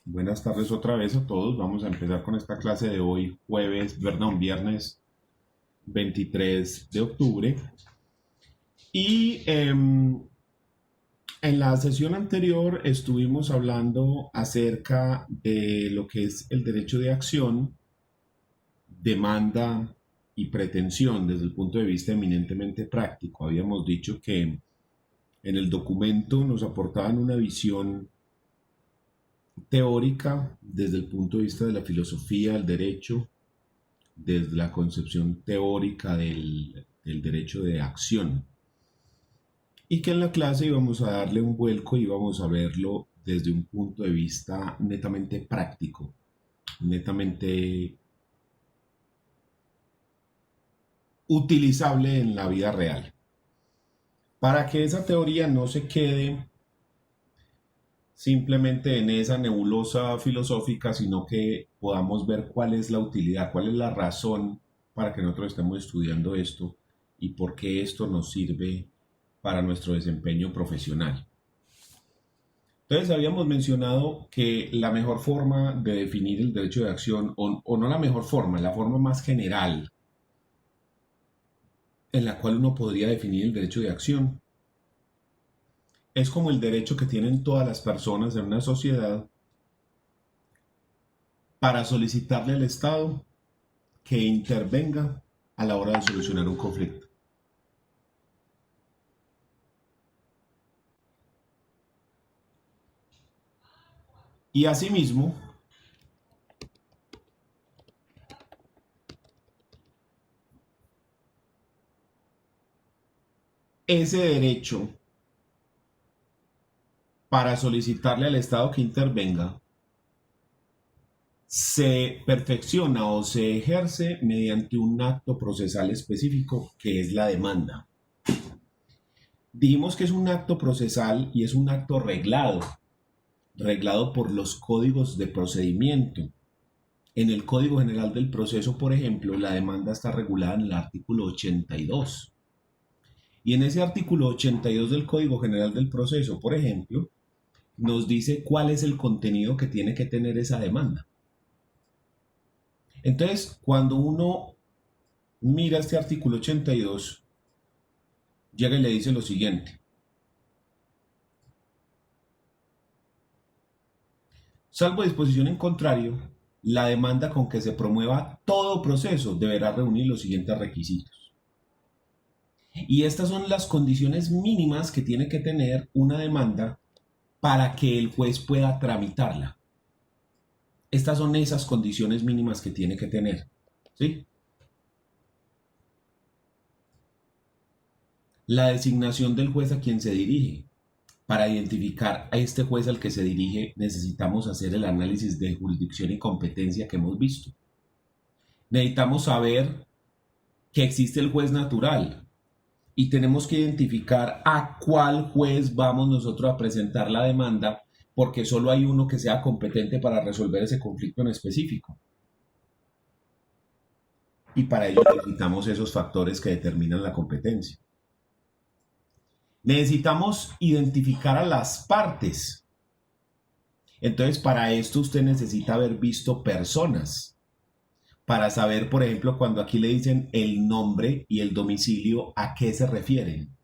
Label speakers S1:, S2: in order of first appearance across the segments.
S1: Buenas tardes otra vez a todos. Vamos a empezar con esta clase de hoy, viernes 23 de octubre. Y en la sesión anterior estuvimos hablando acerca de lo que es el derecho de acción, demanda y pretensión desde el punto de vista eminentemente práctico. Habíamos dicho que en el documento nos aportaban una visión teórica desde el punto de vista de la filosofía del derecho, desde la concepción teórica del derecho de acción, y que en la clase íbamos a darle un vuelco y íbamos a verlo desde un punto de vista netamente práctico, netamente utilizable en la vida real, para que esa teoría no se quede simplemente en esa nebulosa filosófica, sino que podamos ver cuál es la utilidad, cuál es la razón para que nosotros estemos estudiando esto y por qué esto nos sirve para nuestro desempeño profesional. Entonces habíamos mencionado que la mejor forma de definir el derecho de acción, o no la mejor forma, la forma más general en la cual uno podría definir el derecho de acción, es como el derecho que tienen todas las personas en una sociedad para solicitarle al Estado que intervenga a la hora de solucionar un conflicto. Y asimismo, ese derecho para solicitarle al Estado que intervenga se perfecciona o se ejerce mediante un acto procesal específico que es la demanda. Dijimos que es un acto procesal y es un acto reglado por los códigos de procedimiento. En el Código General del Proceso, por ejemplo, la demanda está regulada en el artículo 82. Y en ese artículo 82 del Código General del Proceso, por ejemplo, nos dice cuál es el contenido que tiene que tener esa demanda. Entonces, cuando uno mira este artículo 82, llega y le dice lo siguiente: salvo disposición en contrario, la demanda con que se promueva todo proceso deberá reunir los siguientes requisitos. Y estas son las condiciones mínimas que tiene que tener una demanda para que el juez pueda tramitarla. Estas son esas condiciones mínimas que tiene que tener. ¿Sí? La designación del juez a quien se dirige. Para identificar a este juez al que se dirige necesitamos hacer el análisis de jurisdicción y competencia que hemos visto. Necesitamos saber que existe el juez natural y tenemos que identificar a cuál juez vamos nosotros a presentar la demanda, porque solo hay uno que sea competente para resolver ese conflicto en específico. Y para ello necesitamos esos factores que determinan la competencia. Necesitamos identificar a las partes. Entonces, para esto usted necesita haber visto personas, para saber, por ejemplo, cuando aquí le dicen el nombre y el domicilio, ¿a qué se refieren?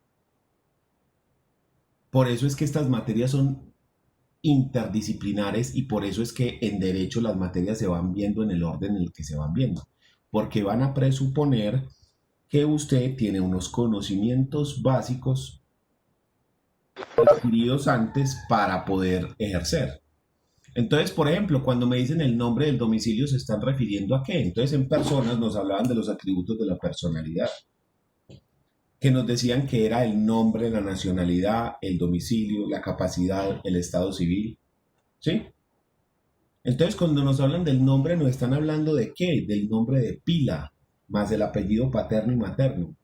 S1: Por eso es que estas materias son interdisciplinares y por eso es que en derecho las materias se van viendo en el orden en el que se van viendo, porque van a presuponer que usted tiene unos conocimientos básicos adquiridos antes para poder ejercer. Entonces, por ejemplo, cuando me dicen el nombre del domicilio, ¿se están refiriendo a qué? Entonces, en personas nos hablaban de los atributos de la personalidad, que nos decían que era el nombre, la nacionalidad, el domicilio, la capacidad, el estado civil. ¿Sí? Entonces, cuando nos hablan del nombre, nos están hablando de qué? Del nombre de pila, más el apellido paterno y materno.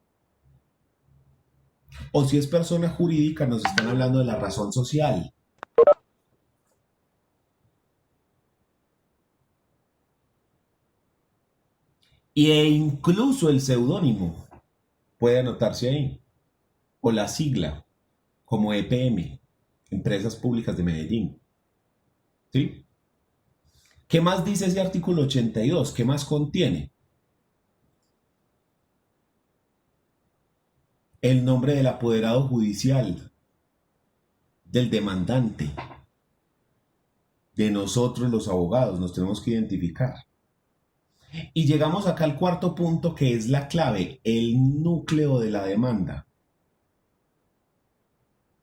S1: O si es persona jurídica, nos están hablando de la razón social. E incluso el seudónimo puede anotarse ahí. O la sigla, como EPM, Empresas Públicas de Medellín. ¿Sí? ¿Qué más dice ese artículo 82? ¿Qué más contiene? El nombre del apoderado judicial, del demandante, de nosotros los abogados, nos tenemos que identificar. Y llegamos acá al cuarto punto, que es la clave, el núcleo de la demanda.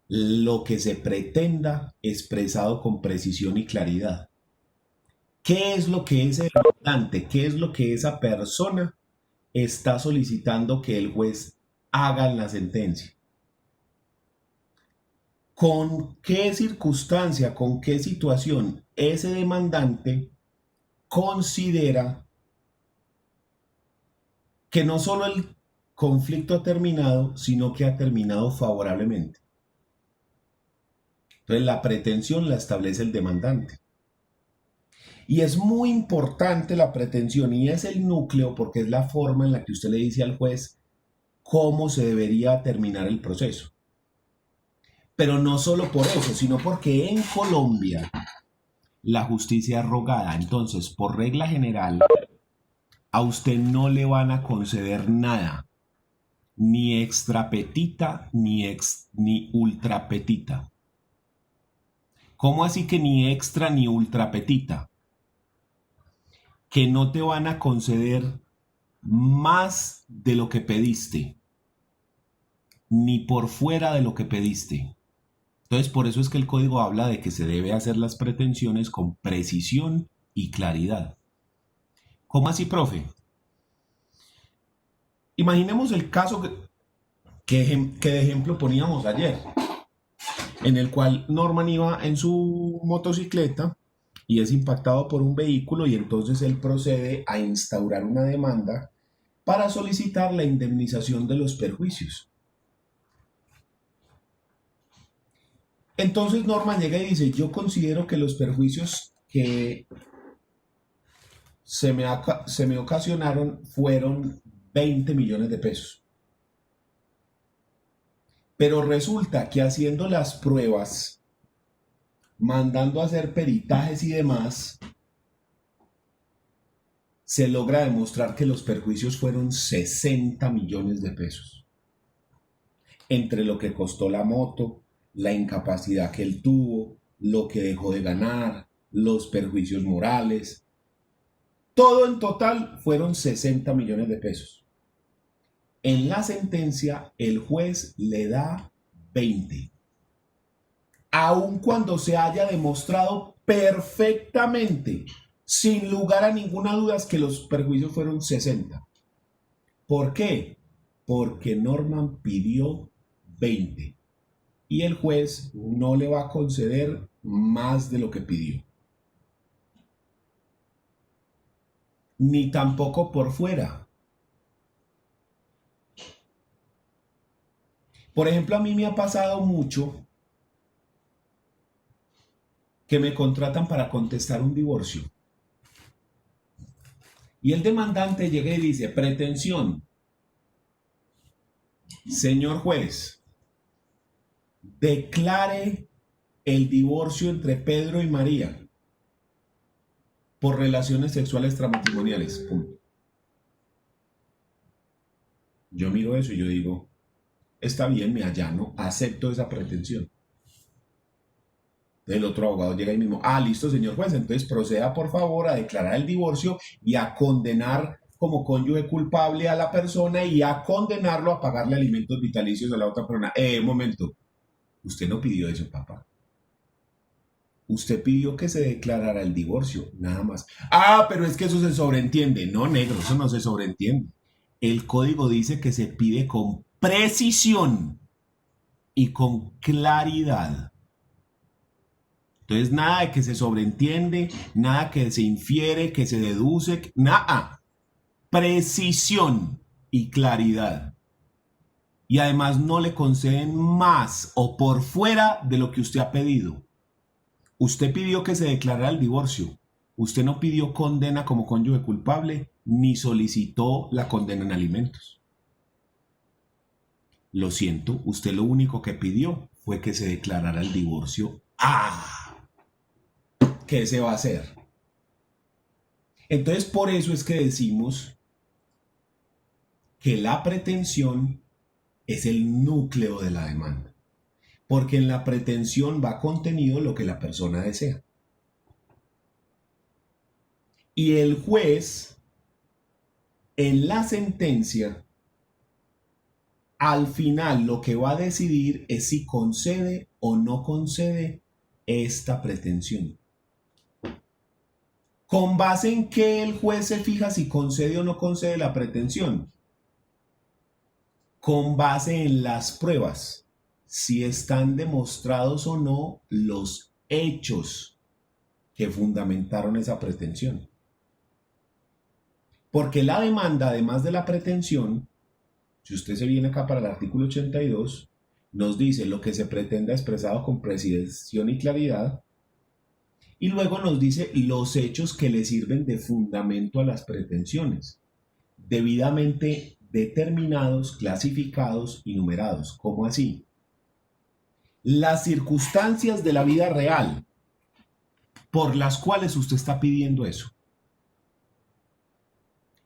S1: Lo que se pretenda expresado con precisión y claridad. ¿Qué es lo que ese demandante, qué es lo que esa persona está solicitando que el juez haga en la sentencia? ¿Con qué circunstancia, con qué situación ese demandante considera que no solo el conflicto ha terminado, sino que ha terminado favorablemente? Entonces la pretensión la establece el demandante. Y es muy importante la pretensión y es el núcleo porque es la forma en la que usted le dice al juez cómo se debería terminar el proceso. Pero no solo por eso, sino porque en Colombia la justicia es rogada. Entonces, por regla general, a usted no le van a conceder nada, ni extra petita ni ultra petita. ¿Cómo así que ni extra ni ultra petita? Que no te van a conceder más de lo que pediste, ni por fuera de lo que pediste. Entonces, por eso es que el código habla de que se debe hacer las pretensiones con precisión y claridad. ¿Cómo así, profe? Imaginemos el caso que de ejemplo poníamos ayer, en el cual Norman iba en su motocicleta y es impactado por un vehículo y entonces él procede a instaurar una demanda para solicitar la indemnización de los perjuicios. Entonces Norman llega y dice, yo considero que los perjuicios que se me ocasionaron fueron 20 millones de pesos. Pero resulta que haciendo las pruebas, mandando a hacer peritajes y demás, se logra demostrar que los perjuicios fueron 60 millones de pesos. Entre lo que costó la moto, la incapacidad que él tuvo, lo que dejó de ganar, los perjuicios morales. Todo en total fueron 60 millones de pesos. En la sentencia, el juez le da 20. Aun cuando se haya demostrado perfectamente, sin lugar a ninguna duda, que los perjuicios fueron 60. ¿Por qué? Porque Norman pidió 20 y el juez no le va a conceder más de lo que pidió. Ni tampoco por fuera. Por ejemplo, a mí me ha pasado mucho que me contratan para contestar un divorcio. Y el demandante llega y dice, pretensión, señor juez, declare el divorcio entre Pedro y María por relaciones sexuales extramatrimoniales. Punto. Yo miro eso y yo digo, está bien, me allano, acepto esa pretensión. El otro abogado llega y mismo, listo, señor juez, entonces proceda por favor a declarar el divorcio y a condenar como cónyuge culpable a la persona y a condenarlo a pagarle alimentos vitalicios a la otra persona. Un momento, usted no pidió eso, papá. Usted pidió que se declarara el divorcio, nada más. Pero es que eso se sobreentiende. No, negro, eso no se sobreentiende. El código dice que se pide con precisión y con claridad. Entonces, nada de que se sobreentiende, nada que se infiere, que se deduce, nada. Precisión y claridad. Y además no le conceden más o por fuera de lo que usted ha pedido. Usted pidió que se declarara el divorcio. Usted no pidió condena como cónyuge culpable, ni solicitó la condena en alimentos. Lo siento, usted lo único que pidió fue que se declarara el divorcio. ¿Qué se va a hacer? Entonces, por eso es que decimos que la pretensión es el núcleo de la demanda, porque en la pretensión va contenido lo que la persona desea. Y el juez, en la sentencia, al final lo que va a decidir es si concede o no concede esta pretensión. ¿Con base en qué el juez se fija si concede o no concede la pretensión? Con base en las pruebas, si están demostrados o no los hechos que fundamentaron esa pretensión. Porque la demanda, además de la pretensión, si usted se viene acá para el artículo 82, nos dice lo que se pretenda expresado con precisión y claridad, y luego nos dice los hechos que le sirven de fundamento a las pretensiones, debidamente determinados, clasificados y numerados. ¿Cómo así? Las circunstancias de la vida real por las cuales usted está pidiendo eso.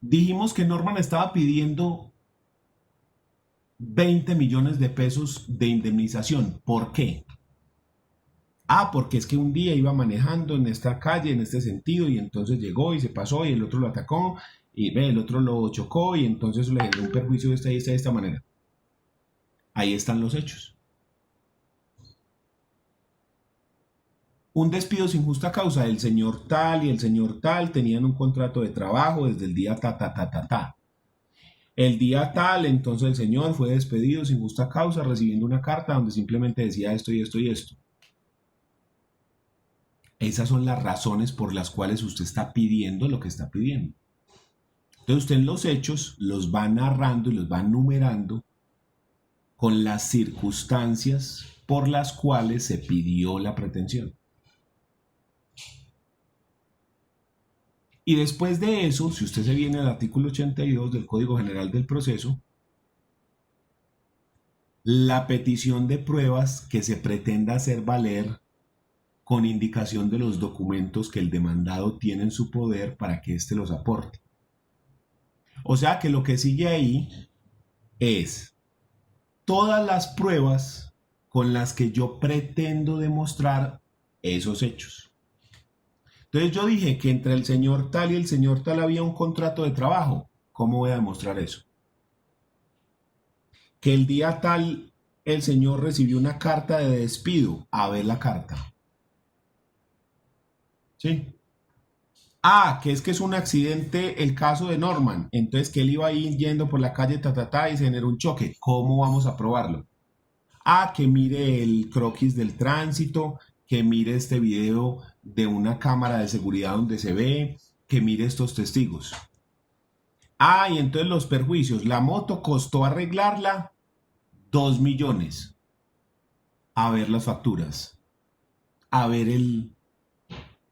S1: Dijimos que Norman estaba pidiendo 20 millones de pesos de indemnización. ¿Por qué? Porque es que un día iba manejando en esta calle, en este sentido, y entonces llegó y se pasó y el otro lo atacó y el otro lo chocó y entonces le dio un perjuicio de esta manera. Ahí están los hechos. Un despido sin justa causa. El señor tal y el señor tal tenían un contrato de trabajo desde el día ta. El día tal, entonces el señor fue despedido sin justa causa, recibiendo una carta donde simplemente decía esto y esto y esto. Esas son las razones por las cuales usted está pidiendo lo que está pidiendo. Entonces usted en los hechos los va narrando y los va numerando con las circunstancias por las cuales se pidió la pretensión. Y después de eso, si usted se viene al artículo 82 del Código General del Proceso, la petición de pruebas que se pretenda hacer valer con indicación de los documentos que el demandado tiene en su poder para que éste los aporte. O sea que lo que sigue ahí es todas las pruebas con las que yo pretendo demostrar esos hechos. Entonces yo dije que entre el señor tal y el señor tal había un contrato de trabajo. ¿Cómo voy a demostrar eso? Que el día tal el señor recibió una carta de despido. A ver la carta. ¿Sí? Que es un accidente el caso de Norman. Entonces que él iba ahí yendo por la calle y se generó un choque. ¿Cómo vamos a probarlo? Que mire el croquis del tránsito, que mire este video de una cámara de seguridad donde se ve, que mire estos testigos. Y entonces los perjuicios. La moto costó arreglarla 2 millones. A ver las facturas. A ver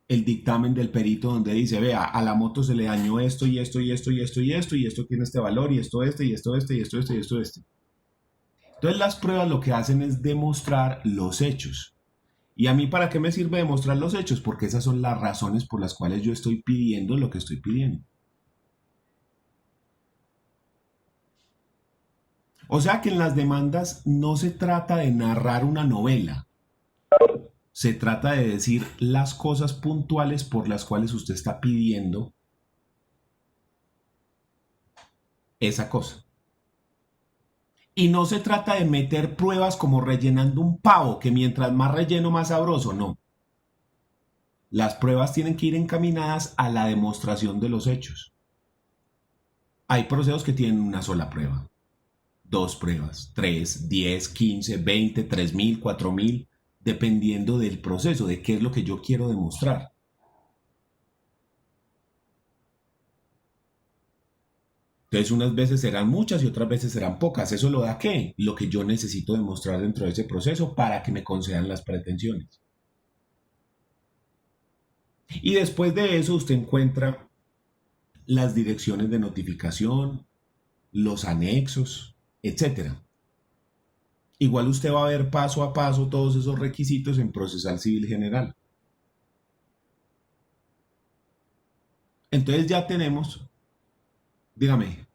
S1: el dictamen del perito donde dice, vea, a la moto se le dañó esto y esto y esto y esto y esto y esto tiene este valor y esto este y esto este y esto este y esto este. Entonces las pruebas lo que hacen es demostrar los hechos. ¿Y a mí para qué me sirve demostrar los hechos? Porque esas son las razones por las cuales yo estoy pidiendo lo que estoy pidiendo. O sea que en las demandas no se trata de narrar una novela. Se trata de decir las cosas puntuales por las cuales usted está pidiendo esa cosa. Y no se trata de meter pruebas como rellenando un pavo, que mientras más relleno más sabroso, no. Las pruebas tienen que ir encaminadas a la demostración de los hechos. Hay procesos que tienen una sola prueba, 2 pruebas, 3, 10, 15, 20, 3000, 4000, dependiendo del proceso, de qué es lo que yo quiero demostrar. Entonces unas veces serán muchas y otras veces serán pocas. ¿Eso lo da qué? Lo que yo necesito demostrar dentro de ese proceso para que me concedan las pretensiones. Y después de eso usted encuentra las direcciones de notificación, los anexos, etc. Igual usted va a ver paso a paso todos esos requisitos en procesal civil general. Entonces ya tenemos, dígame,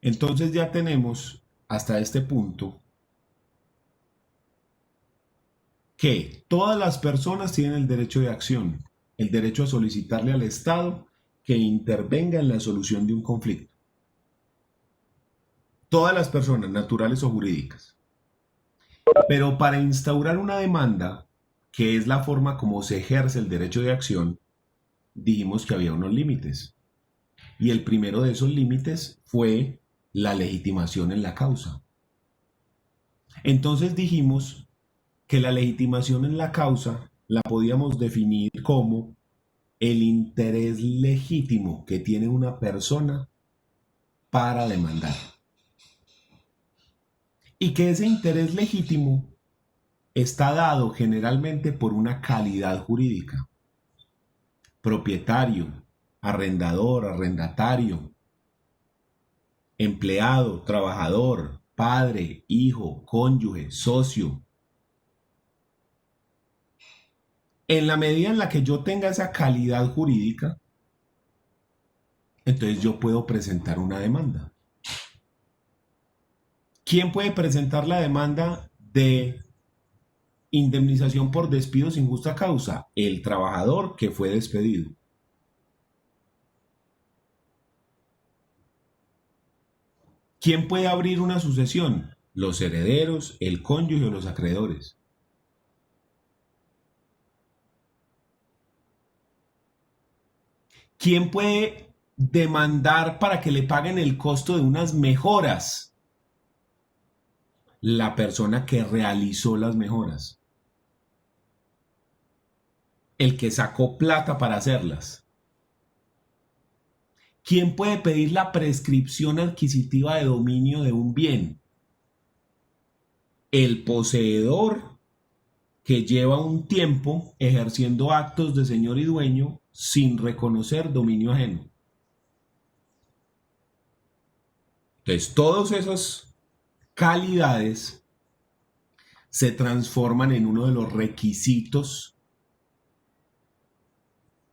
S1: entonces ya tenemos hasta este punto que todas las personas tienen el derecho de acción, el derecho a solicitarle al Estado que intervenga en la solución de un conflicto. Todas las personas, naturales o jurídicas. Pero para instaurar una demanda, que es la forma como se ejerce el derecho de acción, dijimos que había unos límites. Y el primero de esos límites fue la legitimación en la causa. Entonces dijimos que la legitimación en la causa la podíamos definir como el interés legítimo que tiene una persona para demandar. Y que ese interés legítimo está dado generalmente por una calidad jurídica. Propietario, arrendador, arrendatario, empleado, trabajador, padre, hijo, cónyuge, socio. En la medida en la que yo tenga esa calidad jurídica, entonces yo puedo presentar una demanda. ¿Quién puede presentar la demanda de indemnización por despido sin justa causa? El trabajador que fue despedido. ¿Quién puede abrir una sucesión? Los herederos, el cónyuge o los acreedores. ¿Quién puede demandar para que le paguen el costo de unas mejoras? La persona que realizó las mejoras. El que sacó plata para hacerlas. ¿Quién puede pedir la prescripción adquisitiva de dominio de un bien? El poseedor que lleva un tiempo ejerciendo actos de señor y dueño sin reconocer dominio ajeno. Entonces, todas esas calidades se transforman en uno de los requisitos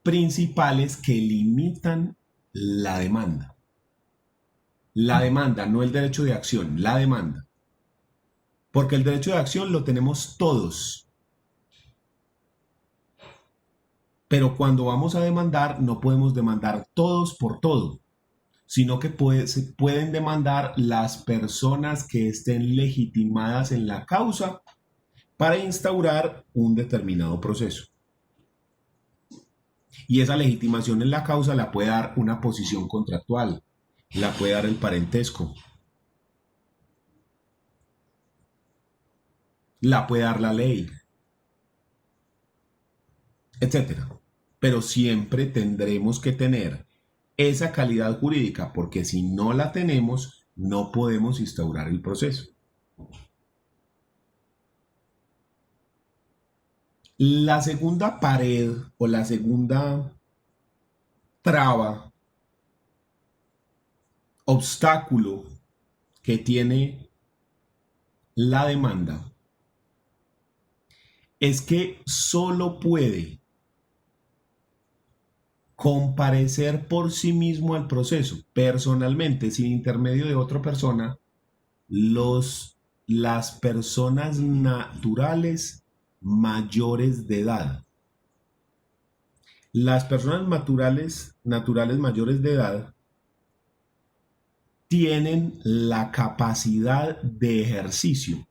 S1: principales que limitan la demanda. La demanda, no el derecho de acción, la demanda. Porque el derecho de acción lo tenemos todos. Pero cuando vamos a demandar, no podemos demandar todos por todo, sino que se pueden demandar las personas que estén legitimadas en la causa para instaurar un determinado proceso. Y esa legitimación en la causa la puede dar una posición contractual, la puede dar el parentesco, la puede dar la ley, etcétera. Pero siempre tendremos que tener esa calidad jurídica, porque si no la tenemos, no podemos instaurar el proceso. La segunda pared o la segunda traba, obstáculo que tiene la demanda es que solo puede comparecer por sí mismo al proceso, personalmente, sin intermedio de otra persona, las personas naturales mayores de edad. Las personas naturales mayores de edad tienen la capacidad de ejercicio.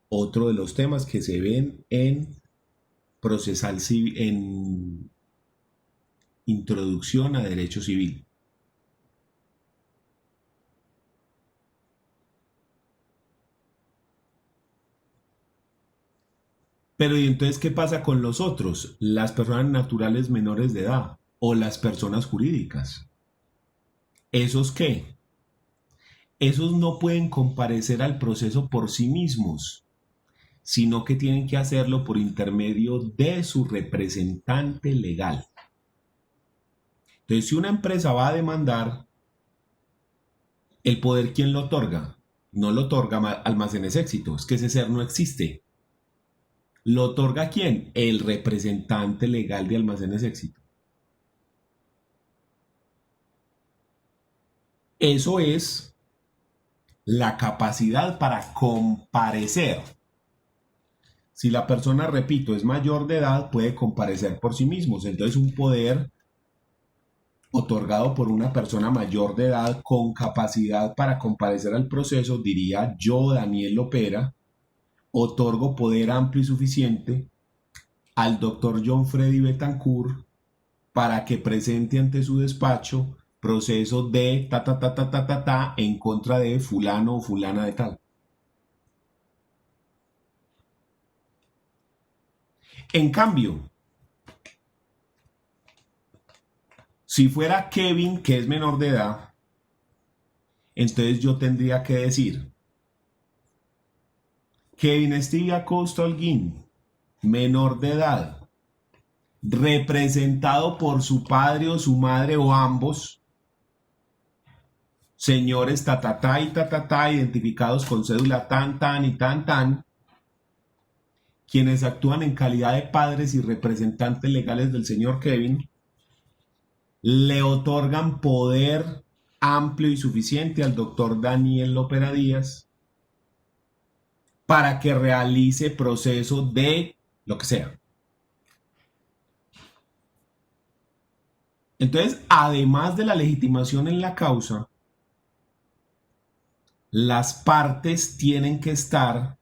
S1: Otro de los temas que se ven en procesal civil, en introducción a derecho civil. Pero ¿y entonces qué pasa con los otros? Las personas naturales menores de edad o las personas jurídicas. ¿Esos qué? Esos no pueden comparecer al proceso por sí mismos, sino que tienen que hacerlo por intermedio de su representante legal. Entonces, si una empresa va a demandar, ¿el poder quién lo otorga? No lo otorga Almacenes Éxito, es que ese ser no existe. ¿Lo otorga quién? El representante legal de Almacenes Éxito. Eso es la capacidad para comparecer. Si la persona, repito, es mayor de edad, puede comparecer por sí mismos. Entonces, un poder otorgado por una persona mayor de edad con capacidad para comparecer al proceso, diría yo, Daniel Lopera, otorgo poder amplio y suficiente al doctor John Freddy Betancourt para que presente ante su despacho proceso de en contra de fulano o fulana de tal. En cambio, si fuera Kevin, que es menor de edad, entonces yo tendría que decir, Kevin Stevie Acosta Holguín, menor de edad, representado por su padre o su madre o ambos, señores tatatá y tatatá, identificados con cédula tan y tan, quienes actúan en calidad de padres y representantes legales del señor Kevin, le otorgan poder amplio y suficiente al doctor Daniel Lopera Díaz para que realice proceso de lo que sea. Entonces, además de la legitimación en la causa, las partes tienen que estar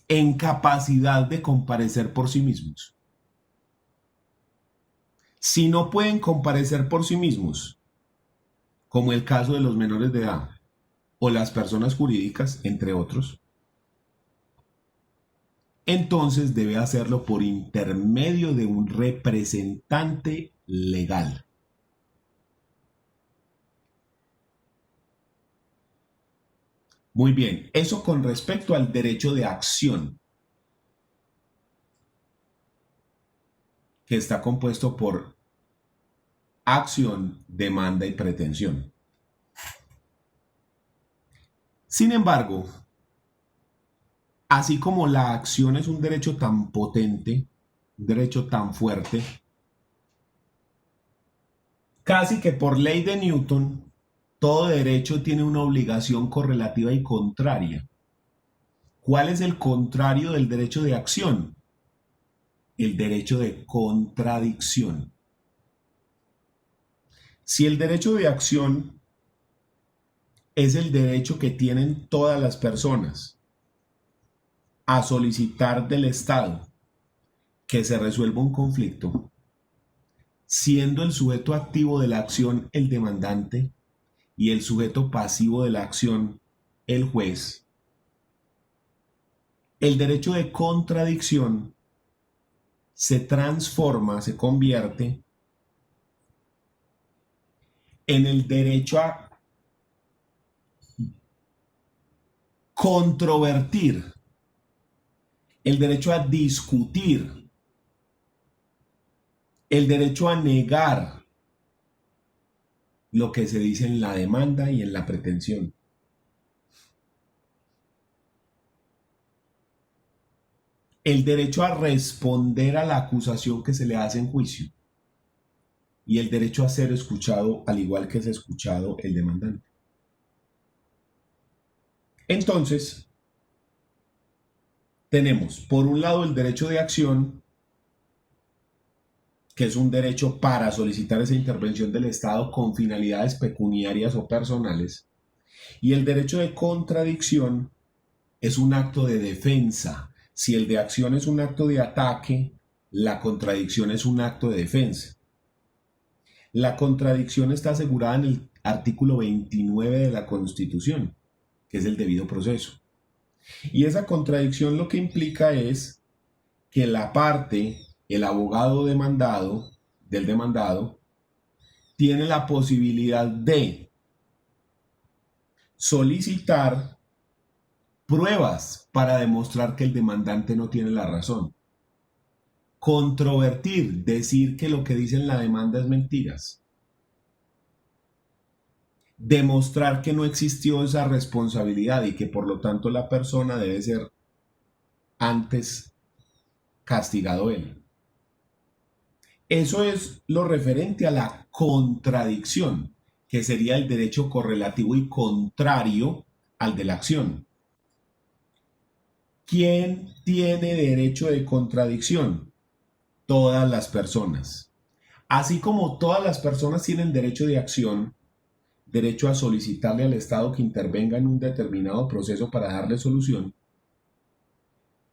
S1: en capacidad de comparecer por sí mismos. Si no pueden comparecer por sí mismos, como el caso de los menores de edad o las personas jurídicas, entre otros, entonces debe hacerlo por intermedio de un representante legal. Muy bien, eso con respecto al derecho de acción, que está compuesto por acción, demanda y pretensión. Sin embargo, así como la acción es un derecho tan potente, un derecho tan fuerte, casi que por ley de Newton, todo derecho tiene una obligación correlativa y contraria. ¿Cuál es el contrario del derecho de acción? El derecho de contradicción. Si el derecho de acción es el derecho que tienen todas las personas a solicitar del Estado que se resuelva un conflicto, siendo el sujeto activo de la acción el demandante y el sujeto pasivo de la acción el juez, el derecho de contradicción se transforma, se convierte en el derecho a controvertir, el derecho a discutir, el derecho a negar lo que se dice en la demanda y en la pretensión. El derecho a responder a la acusación que se le hace en juicio y el derecho a ser escuchado al igual que es escuchado el demandante. Entonces, tenemos por un lado el derecho de acción, que es un derecho para solicitar esa intervención del Estado con finalidades pecuniarias o personales, y el derecho de contradicción es un acto de defensa. Si el de acción es un acto de ataque, la contradicción es un acto de defensa. La contradicción está asegurada en el artículo 29 de la Constitución, que es el debido proceso. Y esa contradicción lo que implica es que la parte, el abogado demandado, del demandado, tiene la posibilidad de solicitar pruebas para demostrar que el demandante no tiene la razón. Controvertir, decir que lo que dice en la demanda es mentiras. demostrar que no existió esa responsabilidad y que por lo tanto la persona debe ser antes castigado él. Eso es lo referente a la contradicción, que sería el derecho correlativo y contrario al de la acción. ¿Quién tiene derecho de contradicción? Todas las personas. Así como todas las personas tienen derecho de acción, derecho a solicitarle al Estado que intervenga en un determinado proceso para darle solución,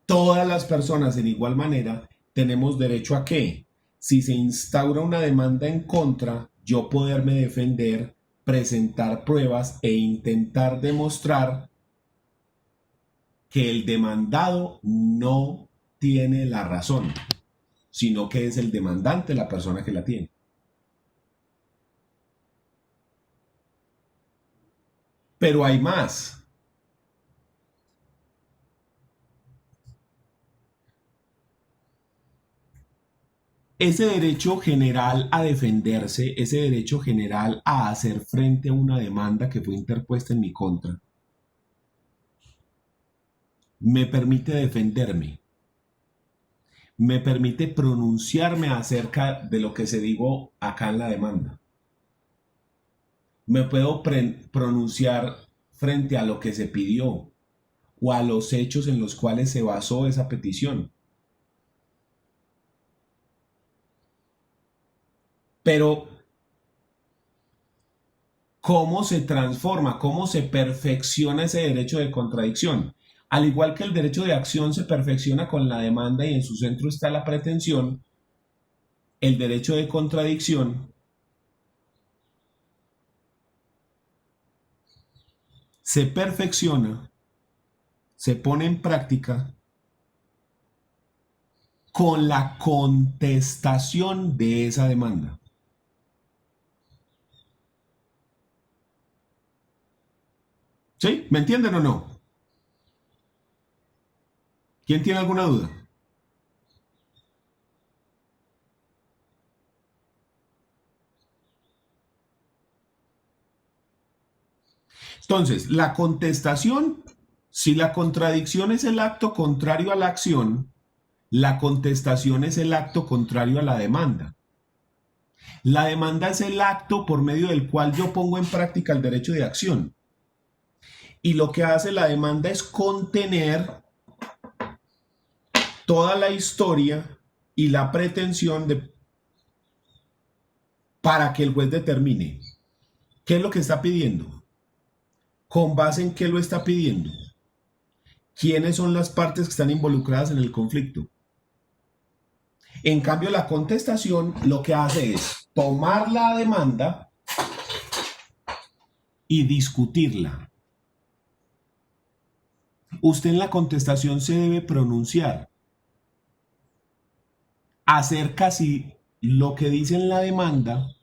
S1: todas las personas en igual manera tenemos derecho a que, si se instaura una demanda en contra, yo poderme defender, presentar pruebas e intentar demostrar que el demandado no tiene la razón, sino que es el demandante la persona que la tiene. Pero hay más. Ese derecho general a defenderse, ese derecho general a hacer frente a una demanda que fue interpuesta en mi contra, me permite defenderme, me permite pronunciarme acerca de lo que se dijo acá en la demanda. Me puedo pronunciar frente a lo que se pidió o a los hechos en los cuales se basó esa petición. Pero, ¿cómo se transforma? ¿Cómo se perfecciona ese derecho de contradicción? Al igual que el derecho de acción se perfecciona con la demanda y en su centro está la pretensión, el derecho de contradicción se perfecciona, se pone en práctica con la contestación de esa demanda. ¿Sí? ¿Me entienden o no? ¿Quién tiene alguna duda? Entonces, la contestación, si la contradicción es el acto contrario a la acción, la contestación es el acto contrario a la demanda. La demanda es el acto por medio del cual yo pongo en práctica el derecho de acción. Y lo que hace la demanda es contener toda la historia y la pretensión para que el juez determine qué es lo que está pidiendo, con base en qué lo está pidiendo, quiénes son las partes que están involucradas en el conflicto. En cambio, la contestación lo que hace es tomar la demanda y discutirla. Usted en la contestación se debe pronunciar acerca si lo que dice en la demanda,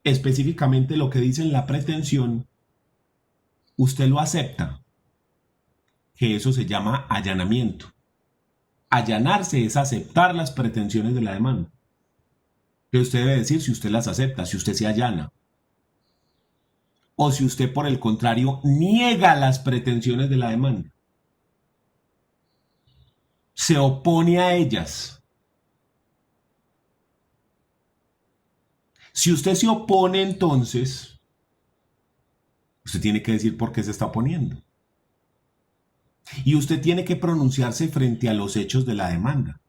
S1: específicamente lo que dice en la pretensión, usted lo acepta, que eso se llama allanamiento. Allanarse es aceptar las pretensiones de la demanda. Que usted debe decir si usted las acepta, si usted se allana. O si usted, por el contrario, niega las pretensiones de la demanda. Se opone a ellas. Si usted se opone, entonces, usted tiene que decir por qué se está oponiendo. Y usted tiene que pronunciarse frente a los hechos de la demanda.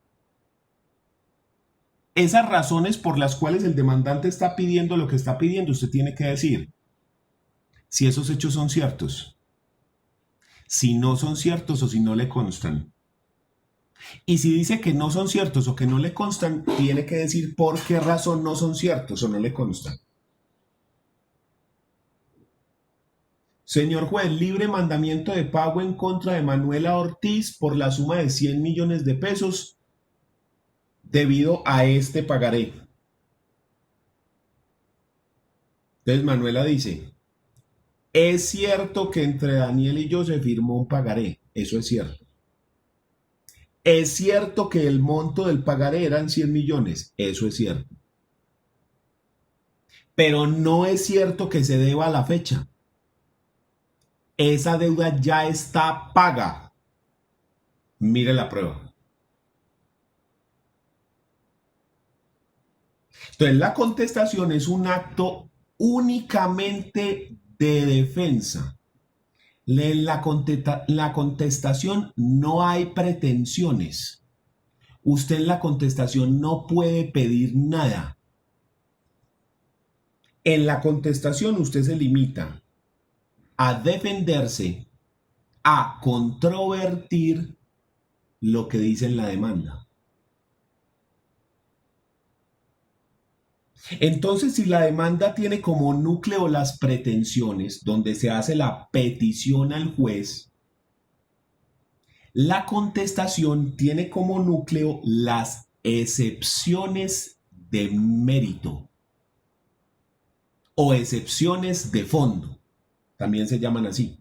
S1: Esas razones por las cuales el demandante está pidiendo lo que está pidiendo, usted tiene que decir si esos hechos son ciertos, si no son ciertos o si no le constan. Y si dice que no son ciertos o que no le constan, tiene que decir por qué razón no son ciertos o no le constan. Señor juez, libre mandamiento de pago en contra de Manuela Ortiz por la suma de 100 millones de pesos debido a este pagaré. Entonces Manuela dice, es cierto que entre Daniel y yo se firmó un pagaré, eso es cierto. Es cierto que el monto del pagaré eran 100 millones, eso es cierto. Pero no es cierto que se deba a la fecha. Esa deuda ya está paga. Mire la prueba. Entonces, la contestación es un acto únicamente de defensa. En la contestación no hay pretensiones. Usted en la contestación no puede pedir nada. En la contestación usted se limita a defenderse, a controvertir lo que dice en la demanda. Entonces, si la demanda tiene como núcleo las pretensiones, donde se hace la petición al juez, la contestación tiene como núcleo las excepciones de mérito o excepciones de fondo. También se llaman así.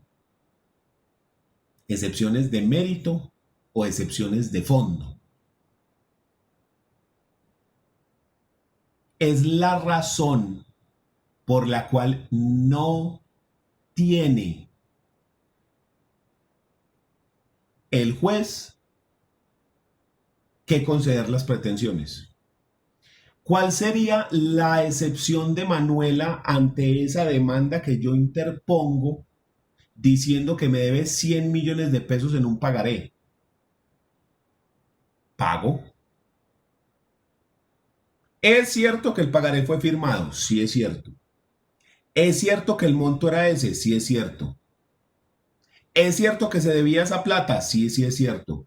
S1: Excepciones de mérito o excepciones de fondo. Es la razón por la cual no tiene el juez que conceder las pretensiones. ¿Cuál sería la excepción de Manuela ante esa demanda que yo interpongo diciendo que me debe 100 millones de pesos en un pagaré? Pago. ¿Es cierto que el pagaré fue firmado? Sí, es cierto. ¿Es cierto que el monto era ese? Sí, es cierto. ¿Es cierto que se debía esa plata? Sí, sí, es cierto.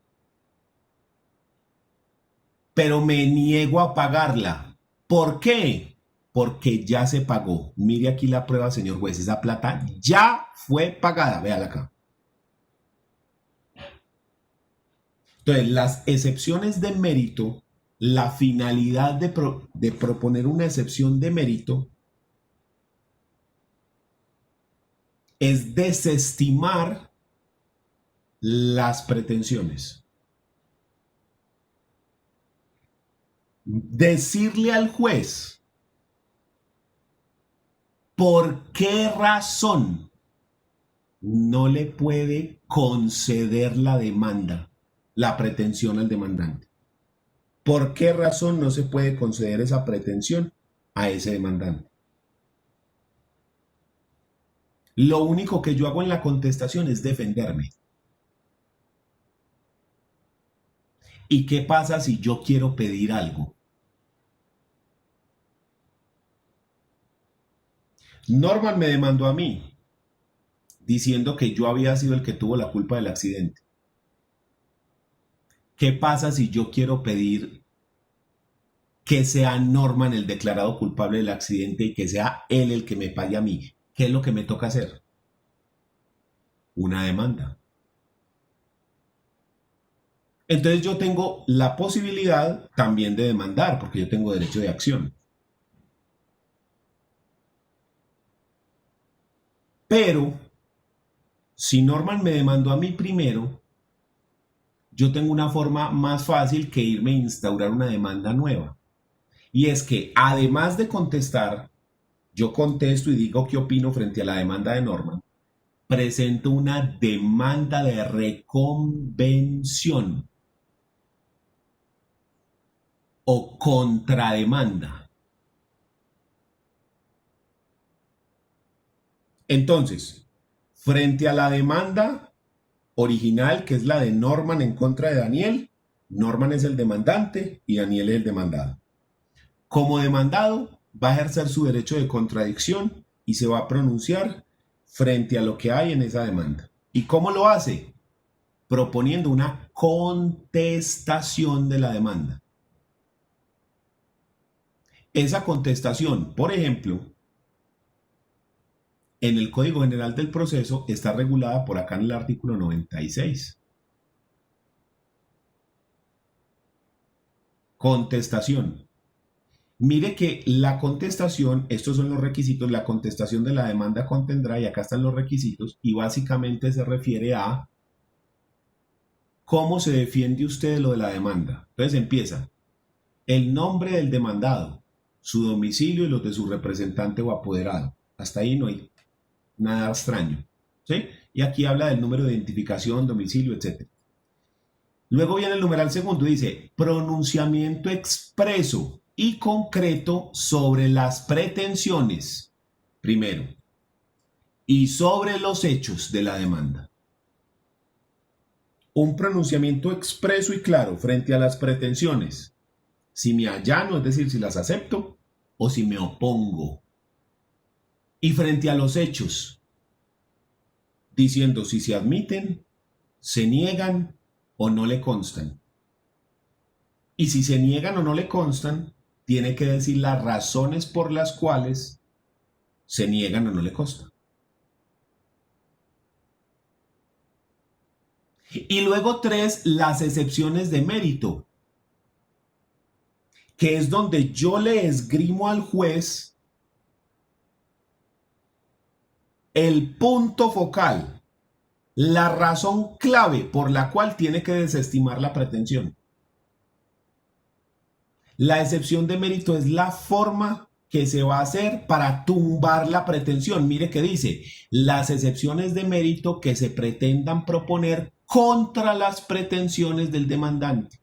S1: Pero me niego a pagarla. ¿Por qué? Porque ya se pagó. Mire aquí la prueba, señor juez. Esa plata ya fue pagada. Véala acá. Entonces, las excepciones de mérito, la finalidad de proponer una excepción de mérito es desestimar las pretensiones. Decirle al juez por qué razón no le puede conceder la demanda, la pretensión al demandante. ¿Por qué razón no se puede conceder esa pretensión a ese demandante? Lo único que yo hago en la contestación es defenderme. ¿Y qué pasa si yo quiero pedir algo? Norman me demandó a mí, diciendo que yo había sido el que tuvo la culpa del accidente. ¿Qué pasa si yo quiero pedir que sea Norman el declarado culpable del accidente y que sea él el que me pague a mí? ¿Qué es lo que me toca hacer? Una demanda. Entonces yo tengo la posibilidad también de demandar, porque yo tengo derecho de acción. Pero, si Norman me demandó a mí primero, yo tengo una forma más fácil que irme a instaurar una demanda nueva. Y es que, además de contestar, yo contesto y digo qué opino frente a la demanda de Norman, presento una demanda de reconvención o contrademanda. Entonces, frente a la demanda original, que es la de Norman en contra de Daniel, Norman es el demandante y Daniel es el demandado. Como demandado, va a ejercer su derecho de contradicción y se va a pronunciar frente a lo que hay en esa demanda. ¿Y cómo lo hace? Proponiendo una contestación de la demanda. Esa contestación, por ejemplo, en el Código General del Proceso está regulada por acá en el artículo 96. Contestación. Mire que la contestación, estos son los requisitos, la contestación de la demanda contendrá, y acá están los requisitos, y básicamente se refiere a cómo se defiende usted lo de la demanda. Entonces empieza, el nombre del demandado, su domicilio y los de su representante o apoderado. Hasta ahí no hay nada extraño. ¿Sí? Y aquí habla del número de identificación, domicilio, etc. Luego viene el numeral segundo y dice pronunciamiento expreso y concreto sobre las pretensiones, primero, y sobre los hechos de la demanda. Un pronunciamiento expreso y claro frente a las pretensiones. Si me allano, es decir, si las acepto o si me opongo. Y frente a los hechos, diciendo si se admiten, se niegan o no le constan. Y si se niegan o no le constan, tiene que decir las razones por las cuales se niegan o no le constan. Y luego 3, las excepciones de mérito, que es donde yo le esgrimo al juez el punto focal, la razón clave por la cual tiene que desestimar la pretensión. La excepción de mérito es la forma que se va a hacer para tumbar la pretensión. Mire que dice, las excepciones de mérito que se pretendan proponer contra las pretensiones del demandante.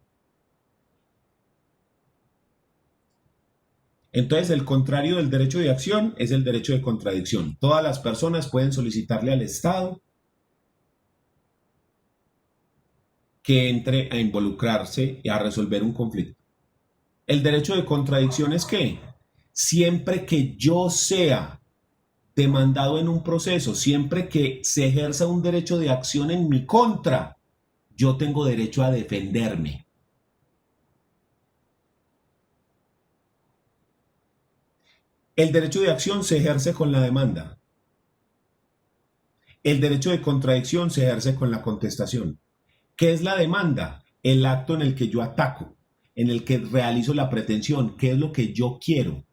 S1: Entonces, el contrario del derecho de acción es el derecho de contradicción. Todas las personas pueden solicitarle al Estado que entre a involucrarse y a resolver un conflicto. El derecho de contradicción es que siempre que yo sea demandado en un proceso, siempre que se ejerza un derecho de acción en mi contra, yo tengo derecho a defenderme. El derecho de acción se ejerce con la demanda. El derecho de contradicción se ejerce con la contestación. ¿Qué es la demanda? El acto en el que yo ataco, en el que realizo la pretensión. ¿Qué es lo que yo quiero?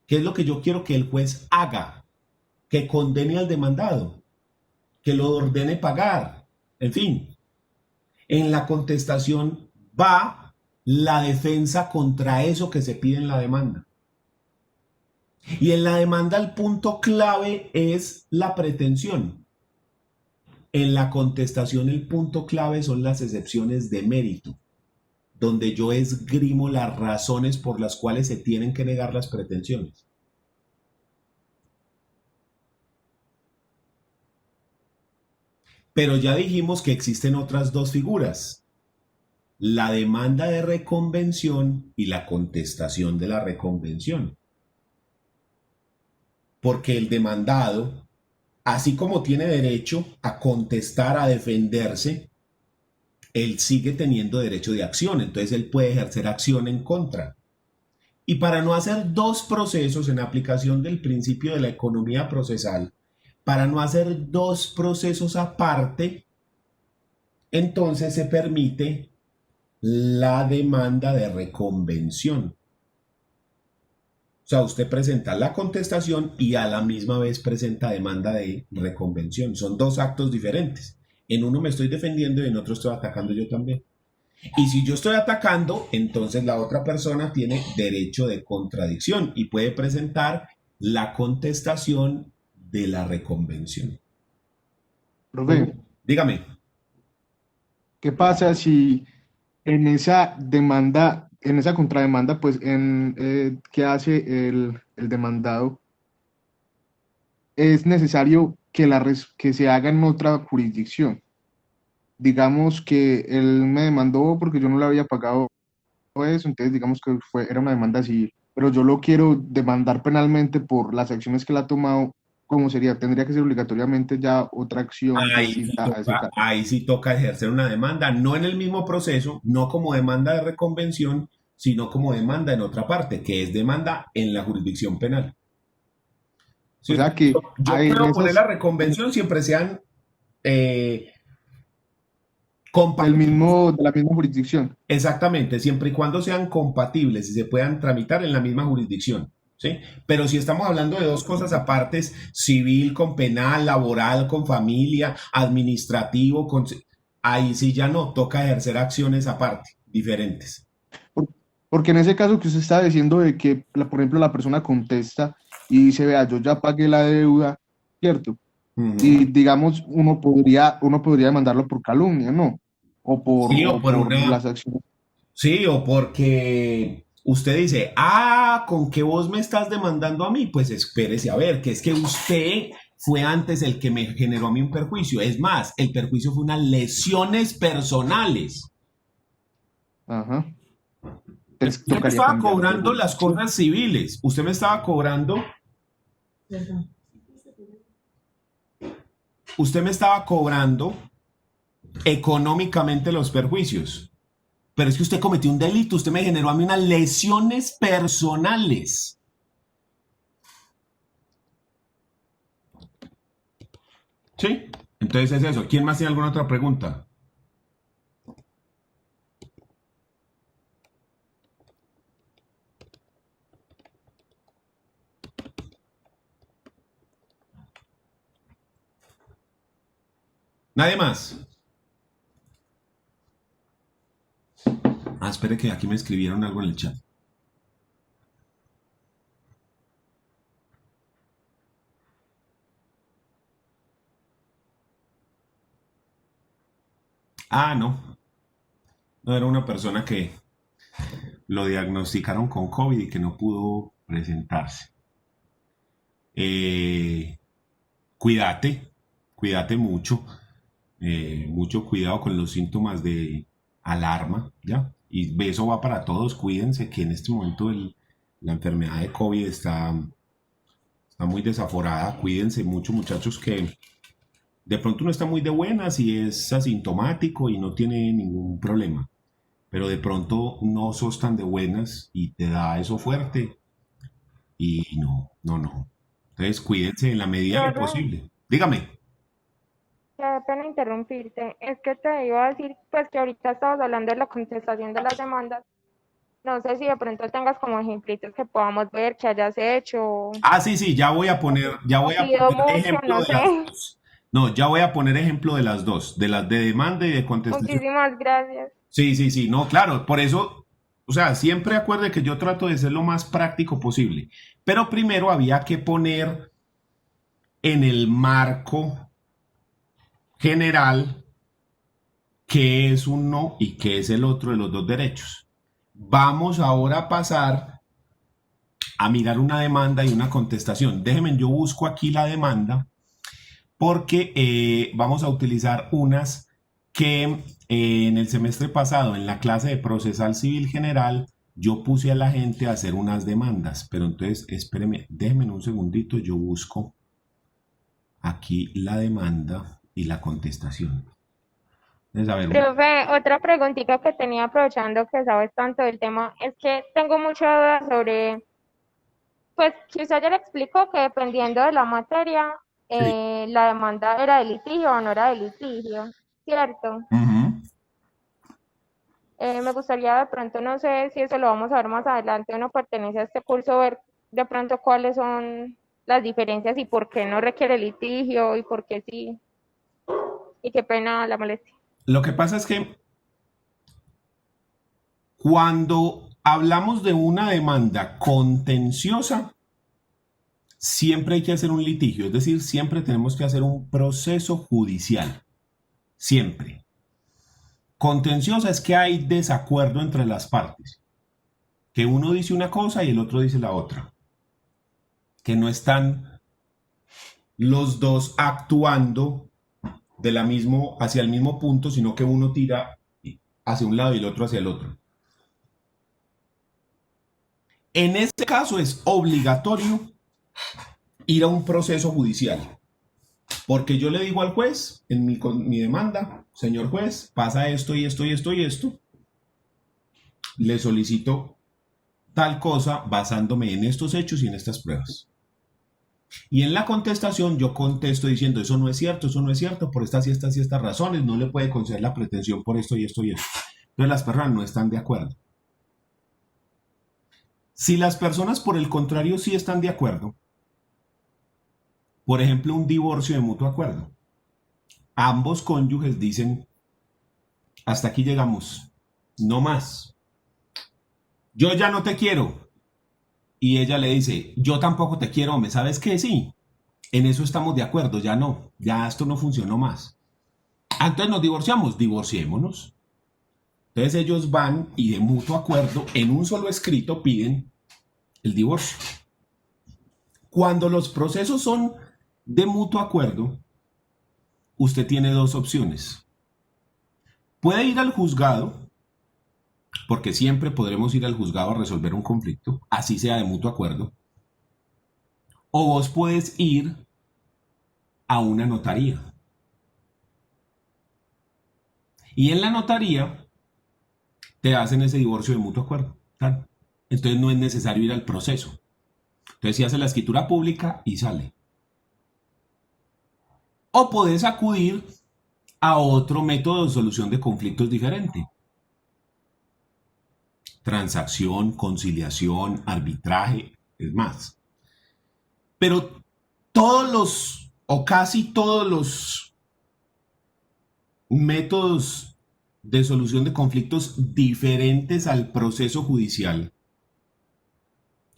S1: ¿Qué es lo que yo quiero que el juez haga? Que condene al demandado, que lo ordene pagar, en fin. En la contestación va la defensa contra eso que se pide en la demanda. Y en la demanda el punto clave es la pretensión. En la contestación el punto clave son las excepciones de mérito, donde yo esgrimo las razones por las cuales se tienen que negar las pretensiones. Pero ya dijimos que existen otras dos figuras, la demanda de reconvención y la contestación de la reconvención. Porque el demandado, así como tiene derecho a contestar, a defenderse, él sigue teniendo derecho de acción, entonces él puede ejercer acción en contra. Y para no hacer dos procesos en aplicación del principio de la economía procesal, para no hacer dos procesos aparte, entonces se permite la demanda de reconvención. O sea, usted presenta la contestación y a la misma vez presenta demanda de reconvención. Son dos actos diferentes. En uno me estoy defendiendo y en otro estoy atacando yo también. Y si yo estoy atacando, entonces la otra persona tiene derecho de contradicción y puede presentar la contestación de la reconvención.
S2: Profe,
S1: Dígame.
S2: ¿qué pasa si en esa demanda, en esa contrademanda, pues, ¿qué hace el demandado? Es necesario que se haga en otra jurisdicción. Digamos que él me demandó porque yo no le había pagado eso, entonces digamos que era una demanda civil, pero yo lo quiero demandar penalmente por las acciones que él ha tomado. ¿Cómo sería? Tendría que ser obligatoriamente ya otra acción distinta a ese caso.
S1: Ahí sí toca ejercer una demanda, no en el mismo proceso, no como demanda de reconvención, sino como demanda en otra parte, que es demanda en la jurisdicción penal.
S2: O
S1: ¿Sí?
S2: sea que
S1: Yo
S2: en
S1: puedo poner
S2: esas,
S1: la reconvención siempre sean
S2: de la misma jurisdicción.
S1: exactamente, siempre y cuando sean compatibles y se puedan tramitar en la misma jurisdicción. ¿Sí? Pero si estamos hablando de dos cosas apartes, civil con penal, laboral con familia, administrativo con... Ahí sí ya no, toca ejercer acciones aparte, diferentes.
S2: Por- Porque en ese caso que usted está diciendo de que, por ejemplo, la persona contesta y dice, vea, yo ya pagué la deuda, ¿cierto? Y
S1: Ujú.
S2: digamos, uno podría demandarlo por calumnia, ¿no?
S1: Sí,
S2: O por las acciones.
S1: sí, o porque usted dice, con que vos me estás demandando a mí, pues espérese a ver, que es que usted fue antes el que me generó a mí un perjuicio. Es más, el perjuicio fue unas lesiones personales.
S2: Ajá. Entonces
S1: Usted me
S2: tocaría
S1: estaba
S2: cambiar
S1: cobrando
S2: de...
S1: las cosas civiles. Usted me estaba cobrando económicamente los perjuicios. Pero es que usted cometió un delito, usted me generó a mí unas lesiones personales. ¿Sí? Entonces es eso. ¿Quién más tiene alguna otra pregunta? ¿Nadie más? Espere que aquí me escribieron algo en el chat. No. No, era una persona que lo diagnosticaron con COVID y que no pudo presentarse. Eh, cuídate, cuídate mucho. Mucho cuidado con los síntomas de alarma, ¿ya? Y eso va para todos, cuídense que en este momento la enfermedad de COVID está muy desaforada, cuídense mucho muchachos que de pronto uno está muy de buenas y es asintomático y no tiene ningún problema, pero de pronto no sos tan de buenas y te da eso fuerte y no, no, no. Entonces cuídense en la medida de lo
S3: Profe,
S1: posible. Dígame.
S3: qué pena interrumpirte. Es que te iba a decir, pues que ahorita estabas hablando de la contestación de las demandas. No sé si de pronto tengas como ejemplitos que podamos ver que hayas hecho,
S1: Sí, sí, ya
S3: o
S1: voy a
S3: pido
S1: poner
S3: mucho,
S1: ejemplo
S3: no
S1: de
S3: sé.
S1: las dos. No, ya voy a poner ejemplo de las dos, de las de demanda y de contestación.
S3: Muchísimas gracias.
S1: Sí, sí, sí, no, claro, por eso, o sea, siempre acuerde que yo trato de ser lo más práctico posible, pero primero había que poner en el marco general qué es uno y qué es el otro de los dos derechos. Vamos ahora a pasar a mirar una demanda y una contestación. Déjenme, yo busco aquí la demanda porque vamos a utilizar unas que en el semestre pasado, en la clase de procesal civil general, yo puse a la gente a hacer unas demandas, pero entonces espérenme, déjenme un segundito, yo busco aquí la demanda y la contestación. Entonces, a ver,
S3: Profe, otra preguntita que tenía aprovechando que sabes tanto del tema, es que tengo mucha duda sobre, pues, que usted ya le explicó que dependiendo de la materia,
S1: sí.
S3: la demanda era de litigio o no era de litigio, ¿cierto?
S1: Ujú.
S3: Me gustaría de pronto, no sé si eso lo vamos a ver más adelante, uno pertenece a este curso, ver de pronto cuáles son las diferencias y por qué no requiere litigio y por qué sí. Y qué pena la molestia.
S1: Lo que pasa es que cuando hablamos de una demanda contenciosa, siempre hay que hacer un litigio, es decir, siempre tenemos que hacer un proceso judicial, siempre. Contenciosa es que hay desacuerdo entre las partes, que uno dice una cosa y el otro dice la otra, que no están los dos actuando hacia el mismo punto, sino que uno tira hacia un lado y el otro hacia el otro. En este caso es obligatorio ir a un proceso judicial, porque yo le digo al juez en mi demanda, señor juez, pasa esto y esto y esto y esto, le solicito tal cosa basándome en estos hechos y en estas pruebas. Y en la contestación yo contesto diciendo eso no es cierto, por estas y estas y estas razones, no le puede conceder la pretensión por esto y esto y esto. Entonces las personas no están de acuerdo. Si las personas por el contrario sí están de acuerdo, por ejemplo un divorcio de mutuo acuerdo, ambos cónyuges dicen hasta aquí llegamos, no más, yo ya no te quiero. Y ella le dice, yo tampoco te quiero, hombre, ¿sabes qué? Sí, en eso estamos de acuerdo, ya no, ya esto no funcionó más. Entonces nos divorciamos, divorciémonos. Entonces ellos van y de mutuo acuerdo, en un solo escrito, piden el divorcio. Cuando los procesos son de mutuo acuerdo, usted tiene dos opciones. Puede ir al juzgado, porque siempre podremos ir al juzgado a resolver un conflicto, así sea de mutuo acuerdo. O vos puedes ir a una notaría. Y en la notaría te hacen ese divorcio de mutuo acuerdo. ¿Tal? Entonces no es necesario ir al proceso. Entonces se hace la escritura pública y sale. O podés acudir a otro método de solución de conflictos diferente. Transacción, conciliación, arbitraje, es más. Pero todos los, o casi todos los métodos de solución de conflictos diferentes al proceso judicial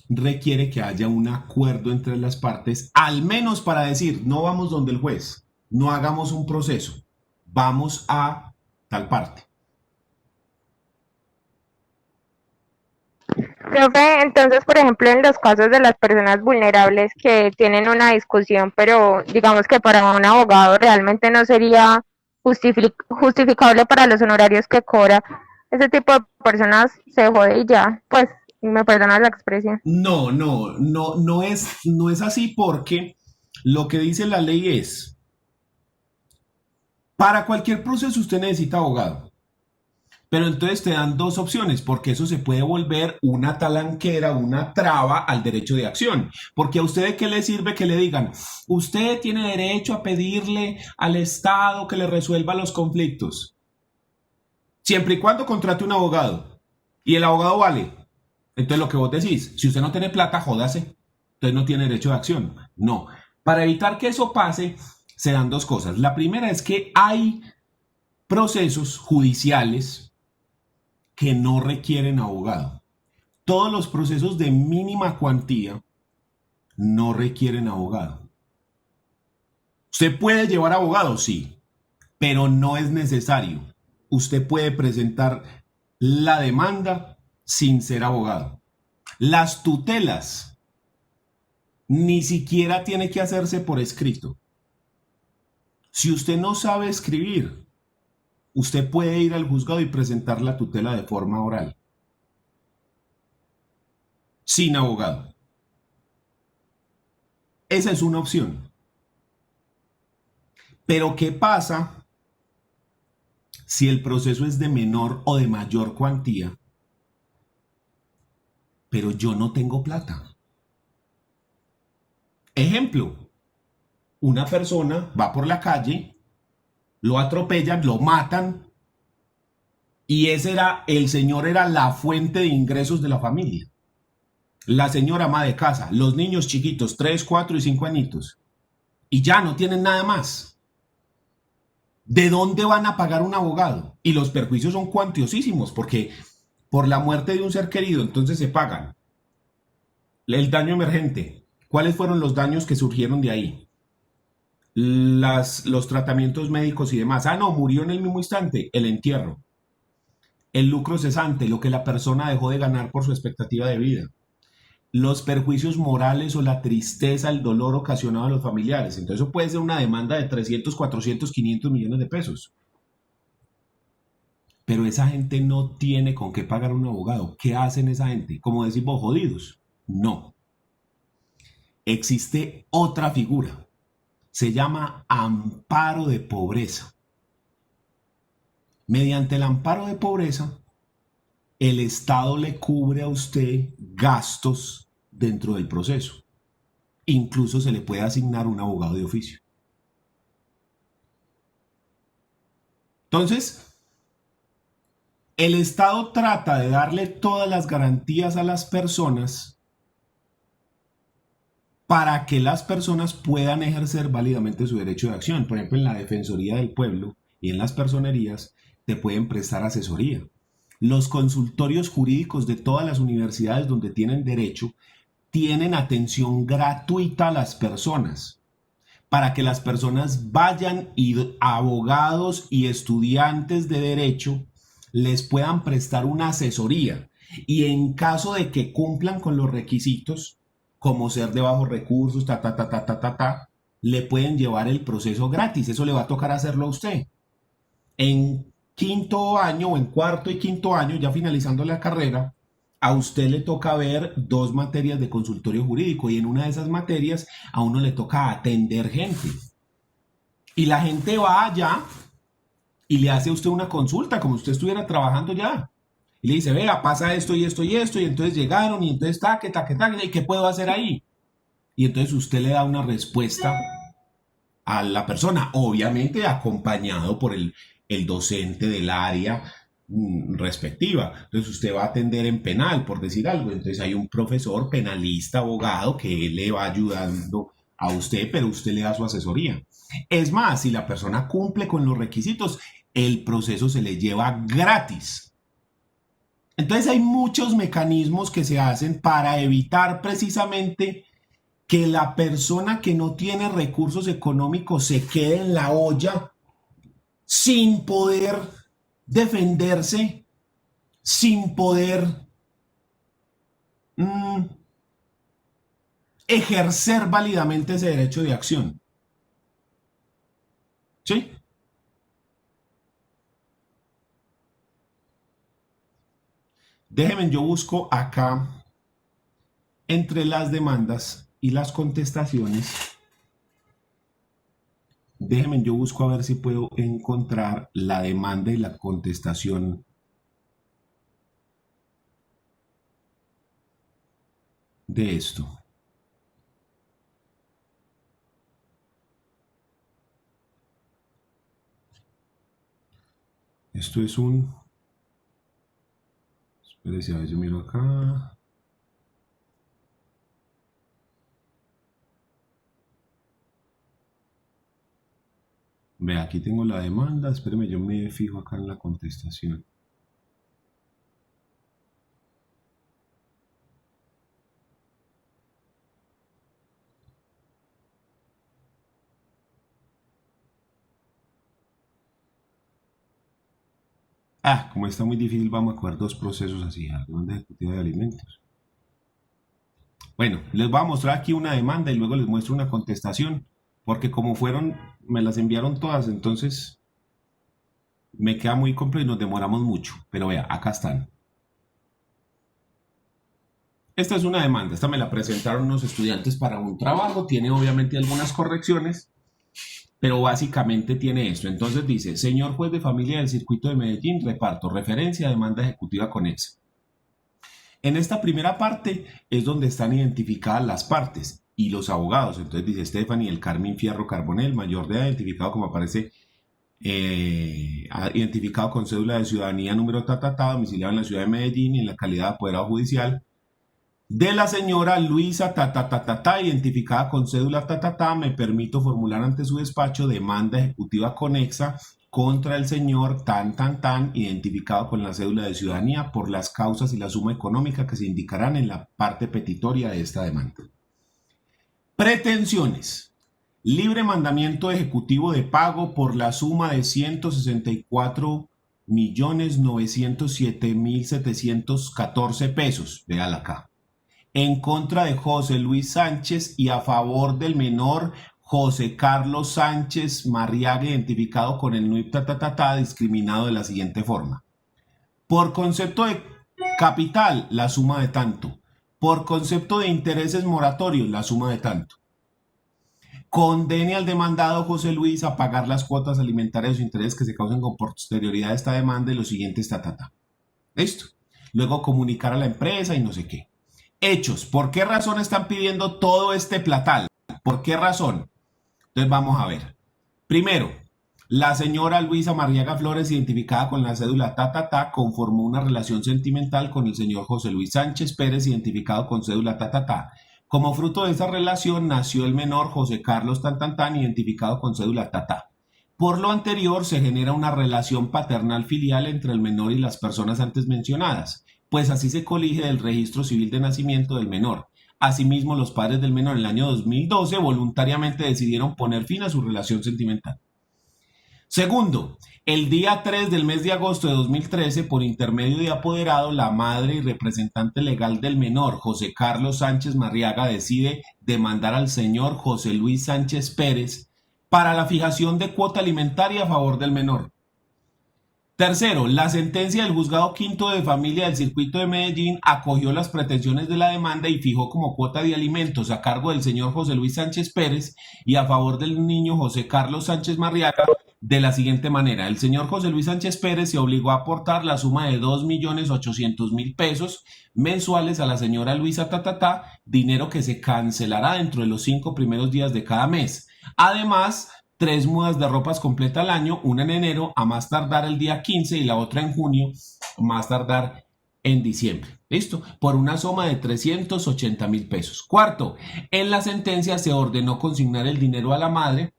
S1: requiere que haya un acuerdo entre las partes, al menos para decir, no vamos donde el juez, no hagamos un proceso, vamos a tal parte.
S3: Profe, entonces, por ejemplo, en los casos de las personas vulnerables que tienen una discusión, pero digamos que para un abogado realmente no sería justificable para los honorarios que cobra, ese tipo de personas se jode y ya, pues, me perdonas la expresión.
S1: No es así porque lo que dice la ley es, para cualquier proceso usted necesita abogado. Pero entonces te dan dos opciones, porque eso se puede volver una talanquera, una traba al derecho de acción. Porque a usted de qué le sirve que le digan, usted tiene derecho a pedirle al Estado que le resuelva los conflictos. Siempre y cuando contrate un abogado. Y el abogado vale. Entonces lo que vos decís, si usted no tiene plata, jódase. Entonces no tiene derecho de acción. No. Para evitar que eso pase, se dan dos cosas. La primera es que hay procesos judiciales que no requieren abogado. Todos los procesos de mínima cuantía no requieren abogado. ¿Usted puede llevar abogado? Sí, pero no es necesario. Usted puede presentar la demanda sin ser abogado. Las tutelas ni siquiera tiene que hacerse por escrito. Si usted no sabe escribir, usted puede ir al juzgado y presentar la tutela de forma oral, sin abogado. Esa es una opción. Pero ¿qué pasa si el proceso es de menor o de mayor cuantía, pero yo no tengo plata? Ejemplo, una persona va por la calle, lo atropellan, lo matan, y el señor era la fuente de ingresos de la familia. La señora ama de casa, los niños chiquitos, 3, 4 y 5 añitos, y ya no tienen nada más. ¿De dónde van a pagar un abogado? Y los perjuicios son cuantiosísimos, porque por la muerte de un ser querido, entonces se pagan. El daño emergente, ¿cuáles fueron los daños que surgieron de ahí? Los tratamientos médicos y demás. No, murió en el mismo instante, el entierro. El lucro cesante, lo que la persona dejó de ganar por su expectativa de vida. Los perjuicios morales o la tristeza, el dolor ocasionado a los familiares. Entonces eso puede ser una demanda de 300, 400, 500 millones de pesos. Pero esa gente no tiene con qué pagar un abogado. ¿Qué hacen esa gente? Como decimos, jodidos. No. Existe otra figura. Se llama amparo de pobreza. Mediante el amparo de pobreza, el Estado le cubre a usted gastos dentro del proceso. Incluso se le puede asignar un abogado de oficio. Entonces, el Estado trata de darle todas las garantías a las personas para que las personas puedan ejercer válidamente su derecho de acción. Por ejemplo, en la Defensoría del Pueblo y en las personerías te pueden prestar asesoría. Los consultorios jurídicos de todas las universidades donde tienen derecho tienen atención gratuita a las personas, para que las personas vayan y abogados y estudiantes de derecho les puedan prestar una asesoría. Y en caso de que cumplan con los requisitos, como ser de bajos recursos, le pueden llevar el proceso gratis. Eso le va a tocar hacerlo a usted. En quinto año o en cuarto y quinto año, ya finalizando la carrera, a usted le toca ver 2 materias de consultorio jurídico y en una de esas materias a uno le toca atender gente. Y la gente va allá y le hace a usted una consulta como si usted estuviera trabajando ya. Y le dice, vea, pasa esto y esto y esto, y entonces llegaron y entonces taque, ¿y qué puedo hacer ahí? Y entonces usted le da una respuesta a la persona, obviamente acompañado por el docente del área respectiva. Entonces usted va a atender en penal, por decir algo. Entonces hay un profesor penalista, abogado, que le va ayudando a usted, pero usted le da su asesoría. Es más, si la persona cumple con los requisitos, el proceso se le lleva gratis. Entonces hay muchos mecanismos que se hacen para evitar precisamente que la persona que no tiene recursos económicos se quede en la olla sin poder defenderse, sin poder ejercer válidamente ese derecho de acción. ¿Sí? Déjenme, yo busco acá entre las demandas y las contestaciones. Déjenme, yo busco a ver si puedo encontrar la demanda y la contestación de esto. Esto es un... Espérese, a ver, yo miro acá. Ve, aquí tengo la demanda. Espéreme, yo me fijo acá en la contestación. Como está muy difícil, vamos a coger 2 procesos así, la demanda ejecutiva de alimentos. Bueno, les voy a mostrar aquí una demanda y luego les muestro una contestación, porque como fueron, me las enviaron todas, entonces me queda muy complejo y nos demoramos mucho. Pero vea, acá están. Esta es una demanda, esta me la presentaron unos estudiantes para un trabajo, tiene obviamente algunas correcciones, pero básicamente tiene esto. Entonces dice, señor juez de familia del circuito de Medellín, reparto, referencia, demanda ejecutiva conexa. En esta primera parte es donde están identificadas las partes y los abogados. Entonces dice Stephanie El Carmen Fierro Carbonell, mayor de edad, identificado como aparece, identificado con cédula de ciudadanía número domiciliado en la ciudad de Medellín y en la calidad de apoderado judicial. De la señora Luisa identificada con cédula me permito formular ante su despacho demanda ejecutiva conexa contra el señor identificado con la cédula de ciudadanía por las causas y la suma económica que se indicarán en la parte petitoria de esta demanda. Pretensiones. Libre mandamiento ejecutivo de pago por la suma de 164.907.714 pesos. Véala acá. En contra de José Luis Sánchez y a favor del menor José Carlos Sánchez Marriaga, identificado con el NUIP discriminado de la siguiente forma. Por concepto de capital, la suma de tanto. Por concepto de intereses moratorios, la suma de tanto. Condene al demandado José Luis a pagar las cuotas alimentarias o intereses que se causen con posterioridad a esta demanda y los siguientes ¿Listo? Luego comunicar a la empresa y no sé qué. Hechos. ¿Por qué razón están pidiendo todo este platal? ¿Por qué razón? Entonces vamos a ver. Primero, la señora Luisa Marriaga Flores, identificada con la cédula conformó una relación sentimental con el señor José Luis Sánchez Pérez, identificado con cédula Como fruto de esa relación nació el menor José Carlos identificado con cédula Por lo anterior, se genera una relación paternal filial entre el menor y las personas antes mencionadas, pues así se colige del registro civil de nacimiento del menor. Asimismo, los padres del menor en el año 2012 voluntariamente decidieron poner fin a su relación sentimental. Segundo, el día 3 del mes de agosto de 2013, por intermedio de apoderado, la madre y representante legal del menor, José Carlos Sánchez Marriaga, decide demandar al señor José Luis Sánchez Pérez para la fijación de cuota alimentaria a favor del menor. Tercero, la sentencia del Juzgado Quinto de Familia del Circuito de Medellín acogió las pretensiones de la demanda y fijó como cuota de alimentos a cargo del señor José Luis Sánchez Pérez y a favor del niño José Carlos Sánchez Marriaga de la siguiente manera. El señor José Luis Sánchez Pérez se obligó a aportar la suma de 2.800.000 pesos mensuales a la señora Luisa Tatatá, dinero que se cancelará dentro de los 5 primeros días de cada mes. Además, 3 mudas de ropas completa al año, una en enero, a más tardar el día 15 y la otra en junio, más tardar en diciembre. ¿Listo? Por una suma de 380.000 pesos. Cuarto, en la sentencia se ordenó consignar el dinero a la madre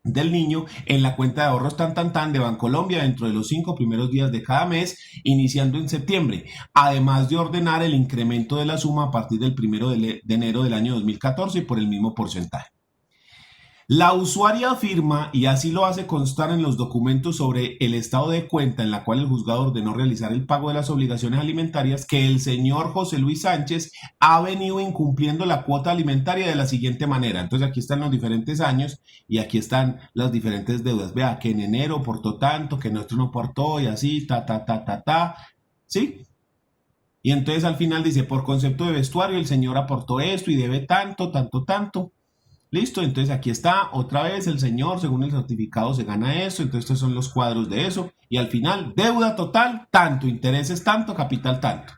S1: del niño en la cuenta de ahorros de Bancolombia dentro de los 5 primeros días de cada mes, iniciando en septiembre, además de ordenar el incremento de la suma a partir del 1 de enero del año 2014 y por el mismo porcentaje. La usuaria afirma, y así lo hace constar en los documentos sobre el estado de cuenta en la cual el juzgado ordenó realizar el pago de las obligaciones alimentarias, que el señor José Luis Sánchez ha venido incumpliendo la cuota alimentaria de la siguiente manera. Entonces aquí están los diferentes años y aquí están las diferentes deudas. Vea que en enero aportó tanto, que en otro no aportó y así, ¿sí? Y entonces al final dice, por concepto de vestuario el señor aportó esto y debe tanto. Listo, entonces aquí está, otra vez el señor, según el certificado se gana eso, entonces estos son los cuadros de eso, y al final, deuda total, tanto, intereses tanto, capital tanto.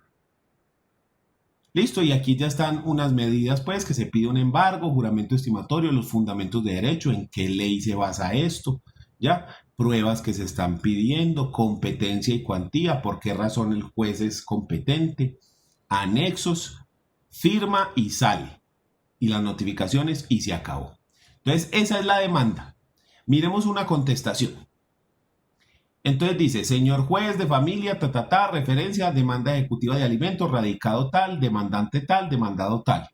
S1: Listo, y aquí ya están unas medidas, pues, que se pide un embargo, juramento estimatorio, los fundamentos de derecho, en qué ley se basa esto, ya, pruebas que se están pidiendo, competencia y cuantía, por qué razón el juez es competente, anexos, firma y sale. Y las notificaciones y se acabó. Entonces, esa es la demanda. Miremos una contestación. Entonces dice, señor juez de familia, referencia, demanda ejecutiva de alimentos, radicado tal, demandante tal, demandado tal.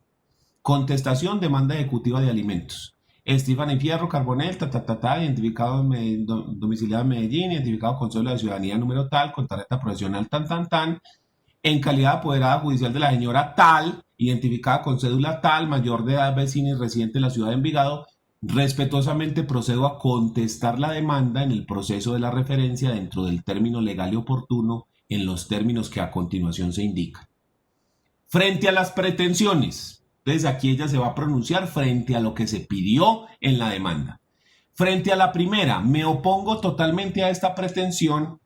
S1: Contestación, demanda ejecutiva de alimentos. Estefany Fierro Carbonell, identificado domiciliado en Medellín, identificado con cédula de ciudadanía número tal, con tarjeta profesional en calidad de apoderada judicial de la señora tal, identificada con cédula tal, mayor de edad, vecina y residente de la ciudad de Envigado, respetuosamente procedo a contestar la demanda en el proceso de la referencia dentro del término legal y oportuno en los términos que a continuación se indican. Frente a las pretensiones, entonces aquí ella se va a pronunciar frente a lo que se pidió en la demanda. Frente a la primera, me opongo totalmente a esta pretensión,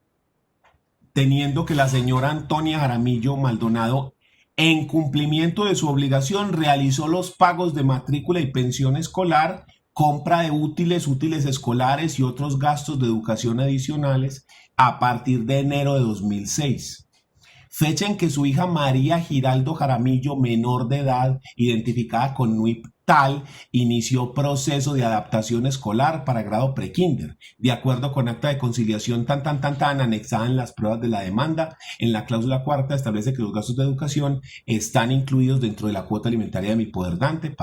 S1: teniendo que la señora Antonia Jaramillo Maldonado, en cumplimiento de su obligación, realizó los pagos de matrícula y pensión escolar, compra de útiles escolares y otros gastos de educación adicionales a partir de enero de 2006. Fecha en que su hija María Giraldo Jaramillo, menor de edad, identificada con NUIP tal, inició proceso de adaptación escolar para grado prekinder, de acuerdo con acta de conciliación anexada en las pruebas de la demanda. En la cláusula cuarta establece que los gastos de educación están incluidos dentro de la cuota alimentaria de mi poder dante.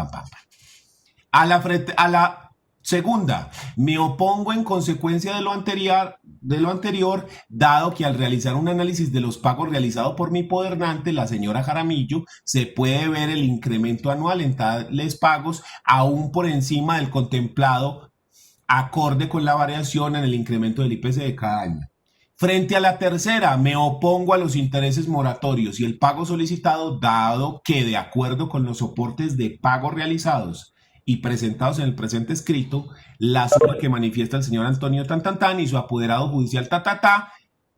S1: A la segunda, me opongo en consecuencia de lo anterior, dado que al realizar un análisis de los pagos realizados por mi podernante, la señora Jaramillo, se puede ver el incremento anual en tales pagos aún por encima del contemplado, acorde con la variación en el incremento del IPC de cada año. Frente a la tercera, me opongo a los intereses moratorios y el pago solicitado, dado que de acuerdo con los soportes de pago realizados y presentados en el presente escrito, la suma que manifiesta el señor Antonio y su apoderado judicial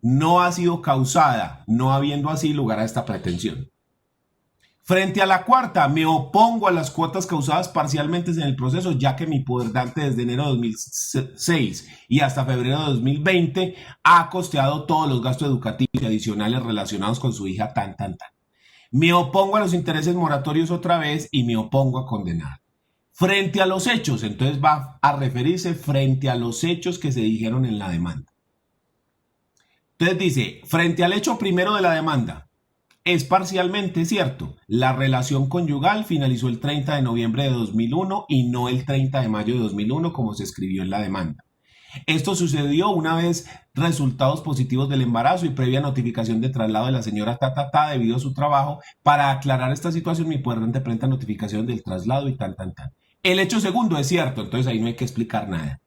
S1: no ha sido causada, no habiendo así lugar a esta pretensión. Frente a la cuarta, me opongo a las cuotas causadas parcialmente en el proceso, ya que mi poderdante desde enero de 2006 y hasta febrero de 2020 ha costeado todos los gastos educativos y adicionales relacionados con su hija Me opongo a los intereses moratorios otra vez y me opongo a condenar. frente a los hechos. Entonces va a referirse frente a los hechos que se dijeron en la demanda. Entonces dice, frente al hecho primero de la demanda, es parcialmente cierto. La relación conyugal finalizó el 30 de noviembre de 2001 y no el 30 de mayo de 2001 como se escribió en la demanda. Esto sucedió una vez resultados positivos del embarazo y previa notificación de traslado de la señora debido a su trabajo. Para aclarar esta situación, mi poderante presenta notificación del traslado y tan. El hecho segundo es cierto, entonces ahí no hay que explicar nada.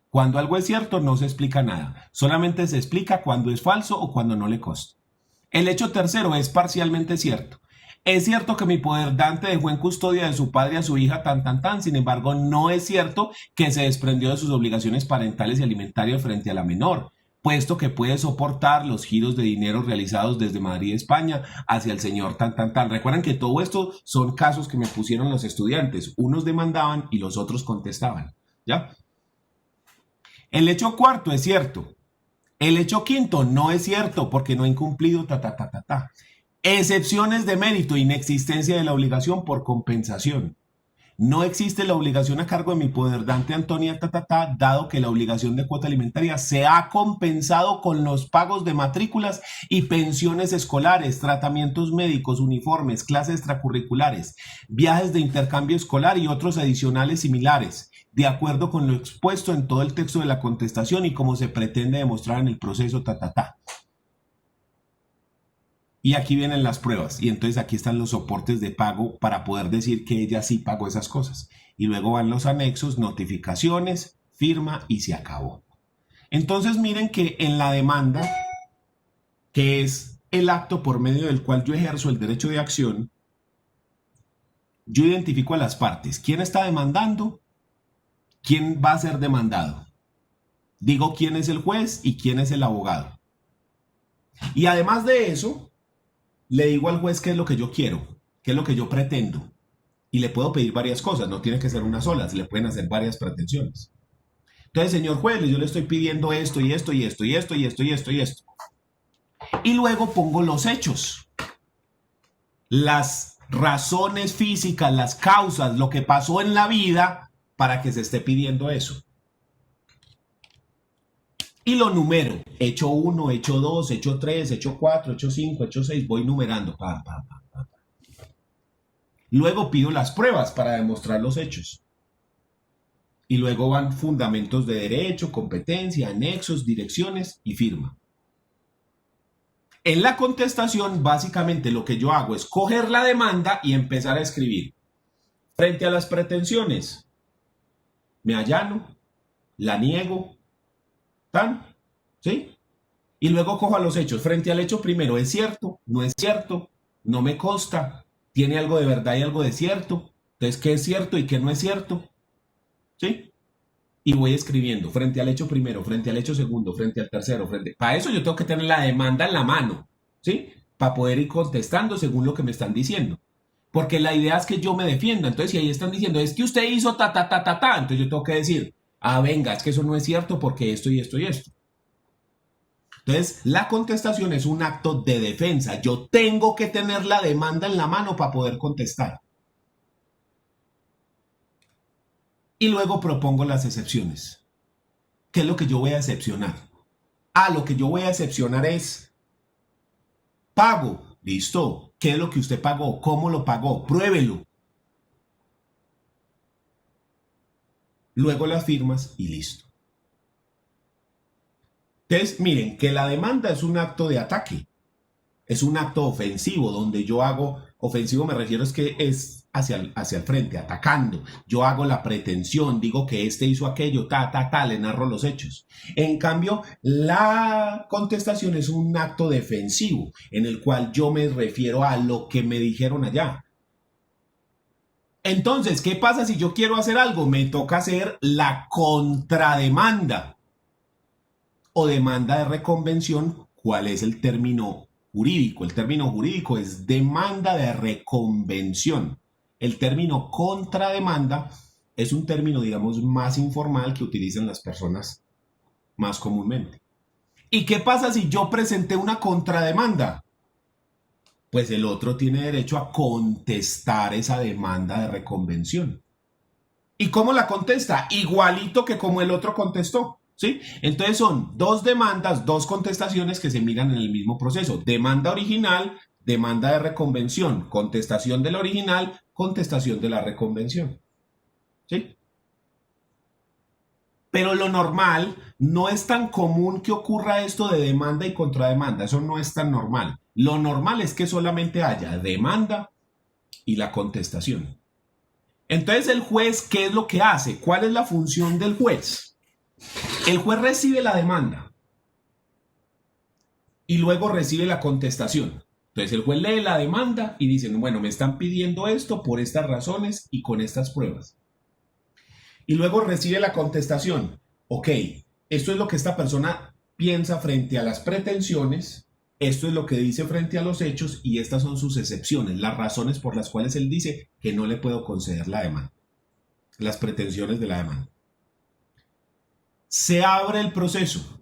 S1: Cuando algo es cierto, no se explica nada. Solamente se explica cuando es falso o cuando no le consta. El hecho tercero es parcialmente cierto. Es cierto que mi poderdante dejó en custodia de su padre a su hija sin embargo, no es cierto que se desprendió de sus obligaciones parentales y alimentarias frente a la menor, puesto que puede soportar los giros de dinero realizados desde Madrid, España, hacia el señor Recuerden que todo esto son casos que me pusieron los estudiantes. Unos demandaban y los otros contestaban, ¿ya? El hecho cuarto es cierto. El hecho quinto no es cierto porque no ha incumplido Excepciones de mérito, inexistencia de la obligación por compensación. No existe la obligación a cargo de mi poderdante Antonia dado que la obligación de cuota alimentaria se ha compensado con los pagos de matrículas y pensiones escolares, tratamientos médicos, uniformes, clases extracurriculares, viajes de intercambio escolar y otros adicionales similares, de acuerdo con lo expuesto en todo el texto de la contestación y como se pretende demostrar en el proceso Y aquí vienen las pruebas y entonces aquí están los soportes de pago para poder decir que ella sí pagó esas cosas. Y luego van los anexos, notificaciones, firma y se acabó. Entonces miren que en la demanda, que es el acto por medio del cual yo ejerzo el derecho de acción, yo identifico a las partes. ¿Quién está demandando? ¿Quién va a ser demandado? Digo quién es el juez y quién es el abogado. Y además de eso, le digo al juez qué es lo que yo quiero, qué es lo que yo pretendo. Y le puedo pedir varias cosas, no tiene que ser una sola, se le pueden hacer varias pretensiones. Entonces, señor juez, yo le estoy pidiendo esto y esto y esto y esto y esto y esto y esto. Y luego pongo los hechos, las razones físicas, las causas, lo que pasó en la vida para que se esté pidiendo eso. Y lo numero, hecho 1, hecho 2, hecho 3, hecho 4, hecho 5, hecho 6, voy numerando. Luego pido las pruebas para demostrar los hechos. Y luego van fundamentos de derecho, competencia, anexos, direcciones y firma. En la contestación, básicamente lo que yo hago es coger la demanda y empezar a escribir. Frente a las pretensiones, me allano, la niego, ¿sí? Y luego cojo a los hechos. Frente al hecho primero, ¿es cierto? ¿No es cierto? ¿No me consta? ¿Tiene algo de verdad y algo de cierto? Entonces, ¿qué es cierto y qué no es cierto? ¿Sí? Y voy escribiendo frente al hecho primero, frente al hecho segundo, frente al tercero, Para eso yo tengo que tener la demanda en la mano, ¿sí? Para poder ir contestando según lo que me están diciendo. Porque la idea es que yo me defienda. Entonces, si ahí están diciendo, es que usted hizo entonces yo tengo que decir, venga, es que eso no es cierto porque esto y esto y esto. Entonces, la contestación es un acto de defensa. Yo tengo que tener la demanda en la mano para poder contestar. Y luego propongo las excepciones. ¿Qué es lo que yo voy a excepcionar? Lo que yo voy a excepcionar es pago. Listo. ¿Qué es lo que usted pagó? ¿Cómo lo pagó? Pruébelo. Luego las firmas y listo. Entonces, miren, que la demanda es un acto de ataque. Es un acto ofensivo, donde yo hago, ofensivo me refiero es que es hacia el frente, atacando. Yo hago la pretensión, digo que este hizo aquello, le narro los hechos. En cambio, la contestación es un acto defensivo, en el cual yo me refiero a lo que me dijeron allá. Entonces, ¿qué pasa si yo quiero hacer algo? Me toca hacer la contrademanda o demanda de reconvención. ¿Cuál es el término jurídico? El término jurídico es demanda de reconvención. El término contrademanda es un término, digamos, más informal que utilizan las personas más comúnmente. ¿Y qué pasa si yo presenté una contrademanda? Pues el otro tiene derecho a contestar esa demanda de reconvención. ¿Y cómo la contesta? Igualito que como el otro contestó, ¿sí? Entonces son dos demandas, dos contestaciones que se miran en el mismo proceso. Demanda original, demanda de reconvención, contestación del original, contestación de la reconvención, ¿sí? Pero lo normal, no es tan común que ocurra esto de demanda y contrademanda, eso no es tan normal. Lo normal es que solamente haya demanda y la contestación. Entonces el juez, ¿qué es lo que hace? ¿Cuál es la función del juez? El juez recibe la demanda y luego recibe la contestación. Entonces el juez lee la demanda y dice, bueno, me están pidiendo esto por estas razones y con estas pruebas. Y luego recibe la contestación. Ok, esto es lo que esta persona piensa frente a las pretensiones, esto es lo que dice frente a los hechos y estas son sus excepciones, las razones por las cuales él dice que no le puedo conceder la demanda, las pretensiones de la demanda. Se abre el proceso.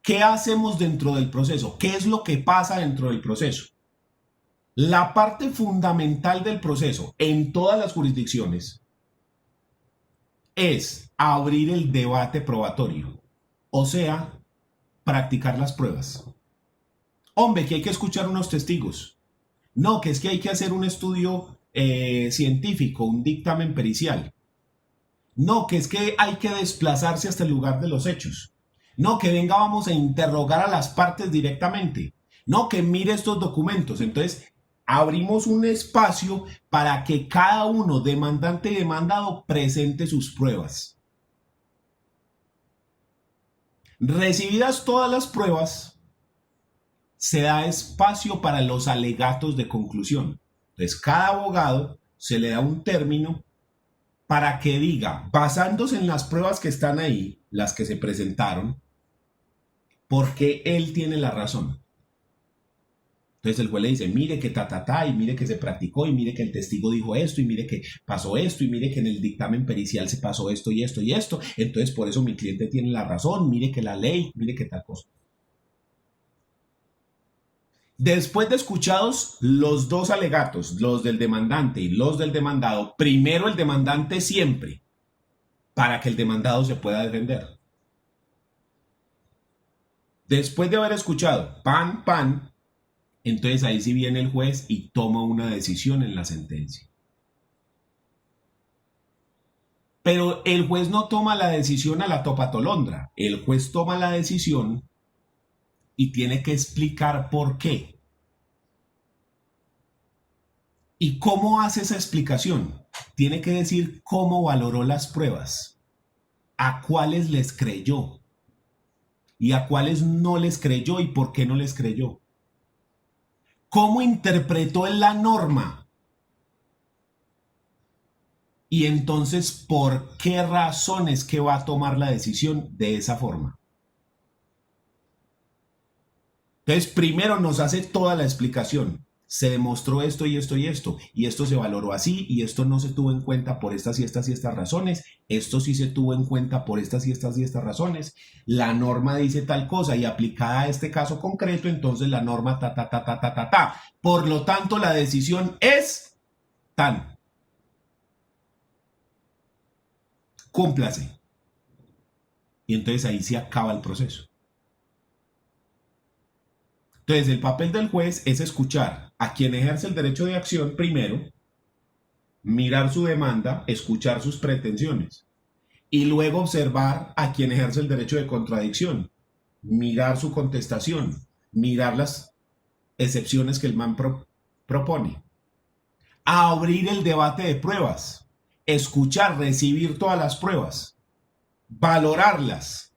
S1: ¿Qué hacemos dentro del proceso? ¿Qué es lo que pasa dentro del proceso? La parte fundamental del proceso en todas las jurisdicciones es abrir el debate probatorio, o sea, practicar las pruebas. Hombre, que hay que escuchar unos testigos. No, que es que hay que hacer un estudio científico, un dictamen pericial. No, que es que hay que desplazarse hasta el lugar de los hechos. No, que venga, vamos a interrogar a las partes directamente. No, que mire estos documentos. Entonces, abrimos un espacio para que cada uno, demandante y demandado, presente sus pruebas. Recibidas todas las pruebas, se da espacio para los alegatos de conclusión. Entonces, cada abogado se le da un término para que diga, basándose en las pruebas que están ahí, las que se presentaron, por qué él tiene la razón. Entonces el juez le dice, mire que y mire que se practicó, y mire que el testigo dijo esto, y mire que pasó esto, y mire que en el dictamen pericial se pasó esto y esto y esto, entonces por eso mi cliente tiene la razón, mire que la ley, mire que tal cosa. Después de escuchados los dos alegatos, los del demandante y los del demandado, primero el demandante siempre, para que el demandado se pueda defender. Después de haber escuchado pan, entonces ahí sí viene el juez y toma una decisión en la sentencia. Pero el juez no toma la decisión a la topatolondra. El juez toma la decisión y tiene que explicar por qué. ¿Y cómo hace esa explicación? Tiene que decir cómo valoró las pruebas, a cuáles les creyó y a cuáles no les creyó y por qué no les creyó. ¿Cómo interpretó en la norma? Y entonces, ¿por qué razones que va a tomar la decisión de esa forma? Entonces, primero nos hace toda la explicación. Se demostró esto y esto y esto, y esto se valoró así, y esto no se tuvo en cuenta por estas y estas y estas razones, esto sí se tuvo en cuenta por estas y estas y estas razones, la norma dice tal cosa, y aplicada a este caso concreto, entonces la norma ta. Por lo tanto, la decisión es tan. Cúmplase. Y entonces ahí se acaba el proceso. Entonces, el papel del juez es escuchar a quien ejerce el derecho de acción primero, mirar su demanda, escuchar sus pretensiones y luego observar a quien ejerce el derecho de contradicción, mirar su contestación, mirar las excepciones que el man propone, abrir el debate de pruebas, escuchar, recibir todas las pruebas, valorarlas,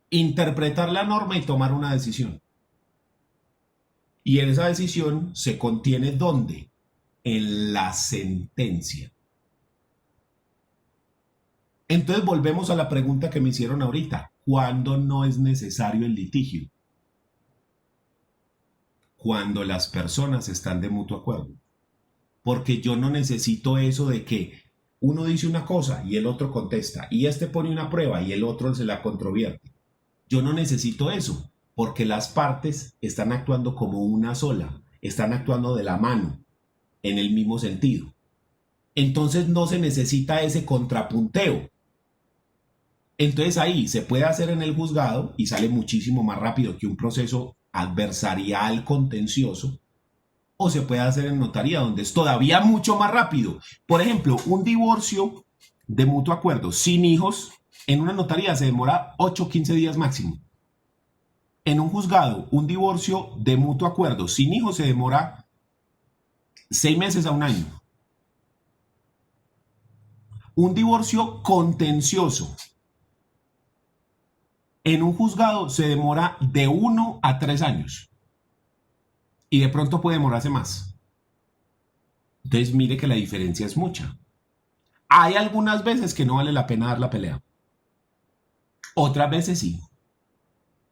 S1: interpretar la norma y tomar una decisión. Y en esa decisión se contiene ¿dónde? En la sentencia. Entonces volvemos a la pregunta que me hicieron ahorita. ¿Cuándo no es necesario el litigio? Cuando las personas están de mutuo acuerdo. Porque yo no necesito eso de que uno dice una cosa y el otro contesta, y este pone una prueba y el otro se la controvierte. Yo no necesito eso. Porque las partes están actuando como una sola, están actuando de la mano, en el mismo sentido. Entonces no se necesita ese contrapunteo. Entonces ahí se puede hacer en el juzgado y sale muchísimo más rápido que un proceso adversarial contencioso, o se puede hacer en notaría, donde es todavía mucho más rápido. Por ejemplo, un divorcio de mutuo acuerdo sin hijos en una notaría se demora 8 o 15 días máximo. En un juzgado, un divorcio de mutuo acuerdo sin hijos se demora 6 meses a un año. Un divorcio contencioso en un juzgado se demora de 1 a 3 años. Y de pronto puede demorarse más. Entonces mire que la diferencia es mucha. Hay algunas veces que no vale la pena dar la pelea. Otras veces sí.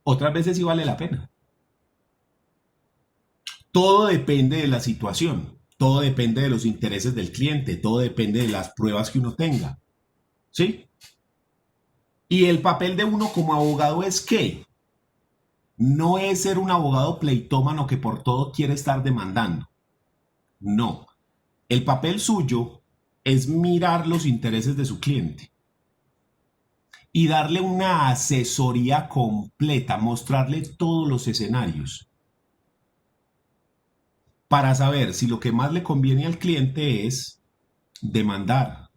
S1: Otras veces sí vale la pena. Todo depende de la situación. Todo depende de los intereses del cliente. Todo depende de las pruebas que uno tenga. ¿Sí? Y el papel de uno como abogado es ¿qué? No es ser un abogado pleitómano que por todo quiere estar demandando. No. El papel suyo es mirar los intereses de su cliente y darle una asesoría completa, mostrarle todos los escenarios para saber si lo que más le conviene al cliente es demandar,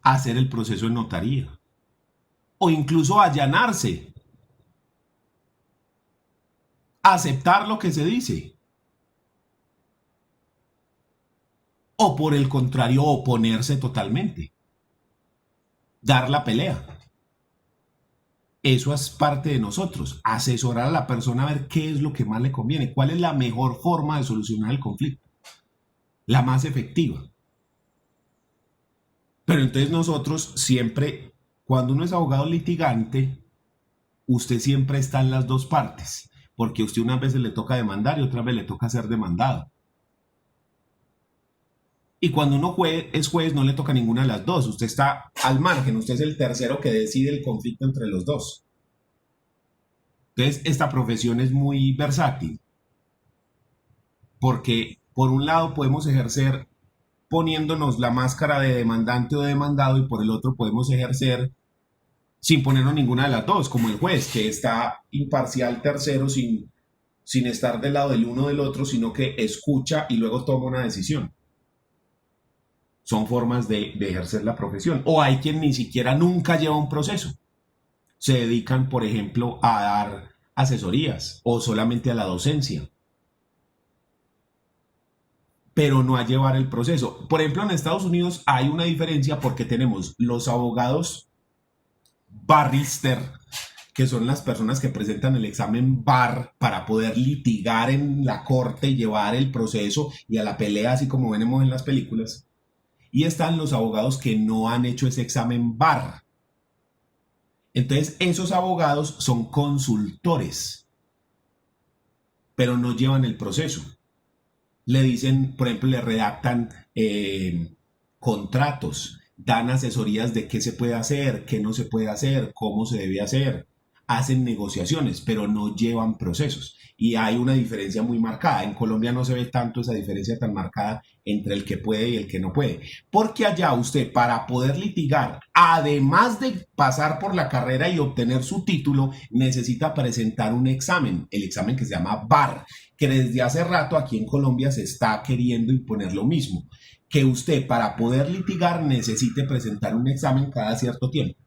S1: hacer el proceso en notaría o incluso allanarse, aceptar lo que se dice. O por el contrario, oponerse totalmente. Dar la pelea. Eso es parte de nosotros. Asesorar a la persona a ver qué es lo que más le conviene. Cuál es la mejor forma de solucionar el conflicto. La más efectiva. Pero entonces nosotros siempre, cuando uno es abogado litigante, usted siempre está en las dos partes. Porque a usted unas veces le toca demandar y otras veces le toca ser demandado. Y cuando uno es juez, no le toca ninguna de las dos. Usted está al margen, usted es el tercero que decide el conflicto entre los dos. Entonces, esta profesión es muy versátil. Porque, por un lado, podemos ejercer poniéndonos la máscara de demandante o de demandado, y por el otro podemos ejercer sin ponernos ninguna de las dos, como el juez, que está imparcial tercero sin estar del lado del uno o del otro, sino que escucha y luego toma una decisión. Son formas de ejercer la profesión. O hay quien ni siquiera nunca lleva un proceso. Se dedican, por ejemplo, a dar asesorías o solamente a la docencia, pero no a llevar el proceso. Por ejemplo, en Estados Unidos hay una diferencia porque tenemos los abogados barrister, que son las personas que presentan el examen bar para poder litigar en la corte y llevar el proceso y a la pelea, así como vemos en las películas. Y están los abogados que no han hecho ese examen bar. Entonces, esos abogados son consultores, pero no llevan el proceso. Le dicen, por ejemplo, le redactan contratos, dan asesorías de qué se puede hacer, qué no se puede hacer, cómo se debe hacer. Hacen negociaciones, pero no llevan procesos. Y hay una diferencia muy marcada. En Colombia no se ve tanto esa diferencia tan marcada entre el que puede y el que no puede. Porque allá usted, para poder litigar, además de pasar por la carrera y obtener su título, necesita presentar un examen, el examen que se llama bar, que desde hace rato aquí en Colombia se está queriendo imponer lo mismo, que usted para poder litigar necesite presentar un examen cada cierto tiempo,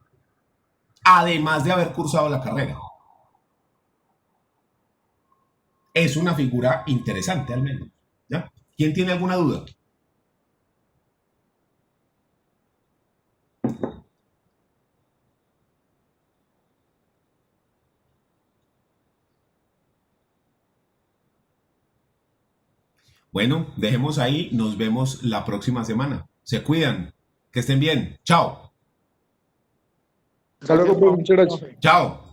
S1: además de haber cursado la carrera. Es una figura interesante al menos, ¿ya? ¿Quién tiene alguna duda? Bueno, dejemos ahí, nos vemos la próxima semana. Se cuidan, que estén bien. Chao.
S2: Hasta luego, profe, muchas gracias.
S1: Chao.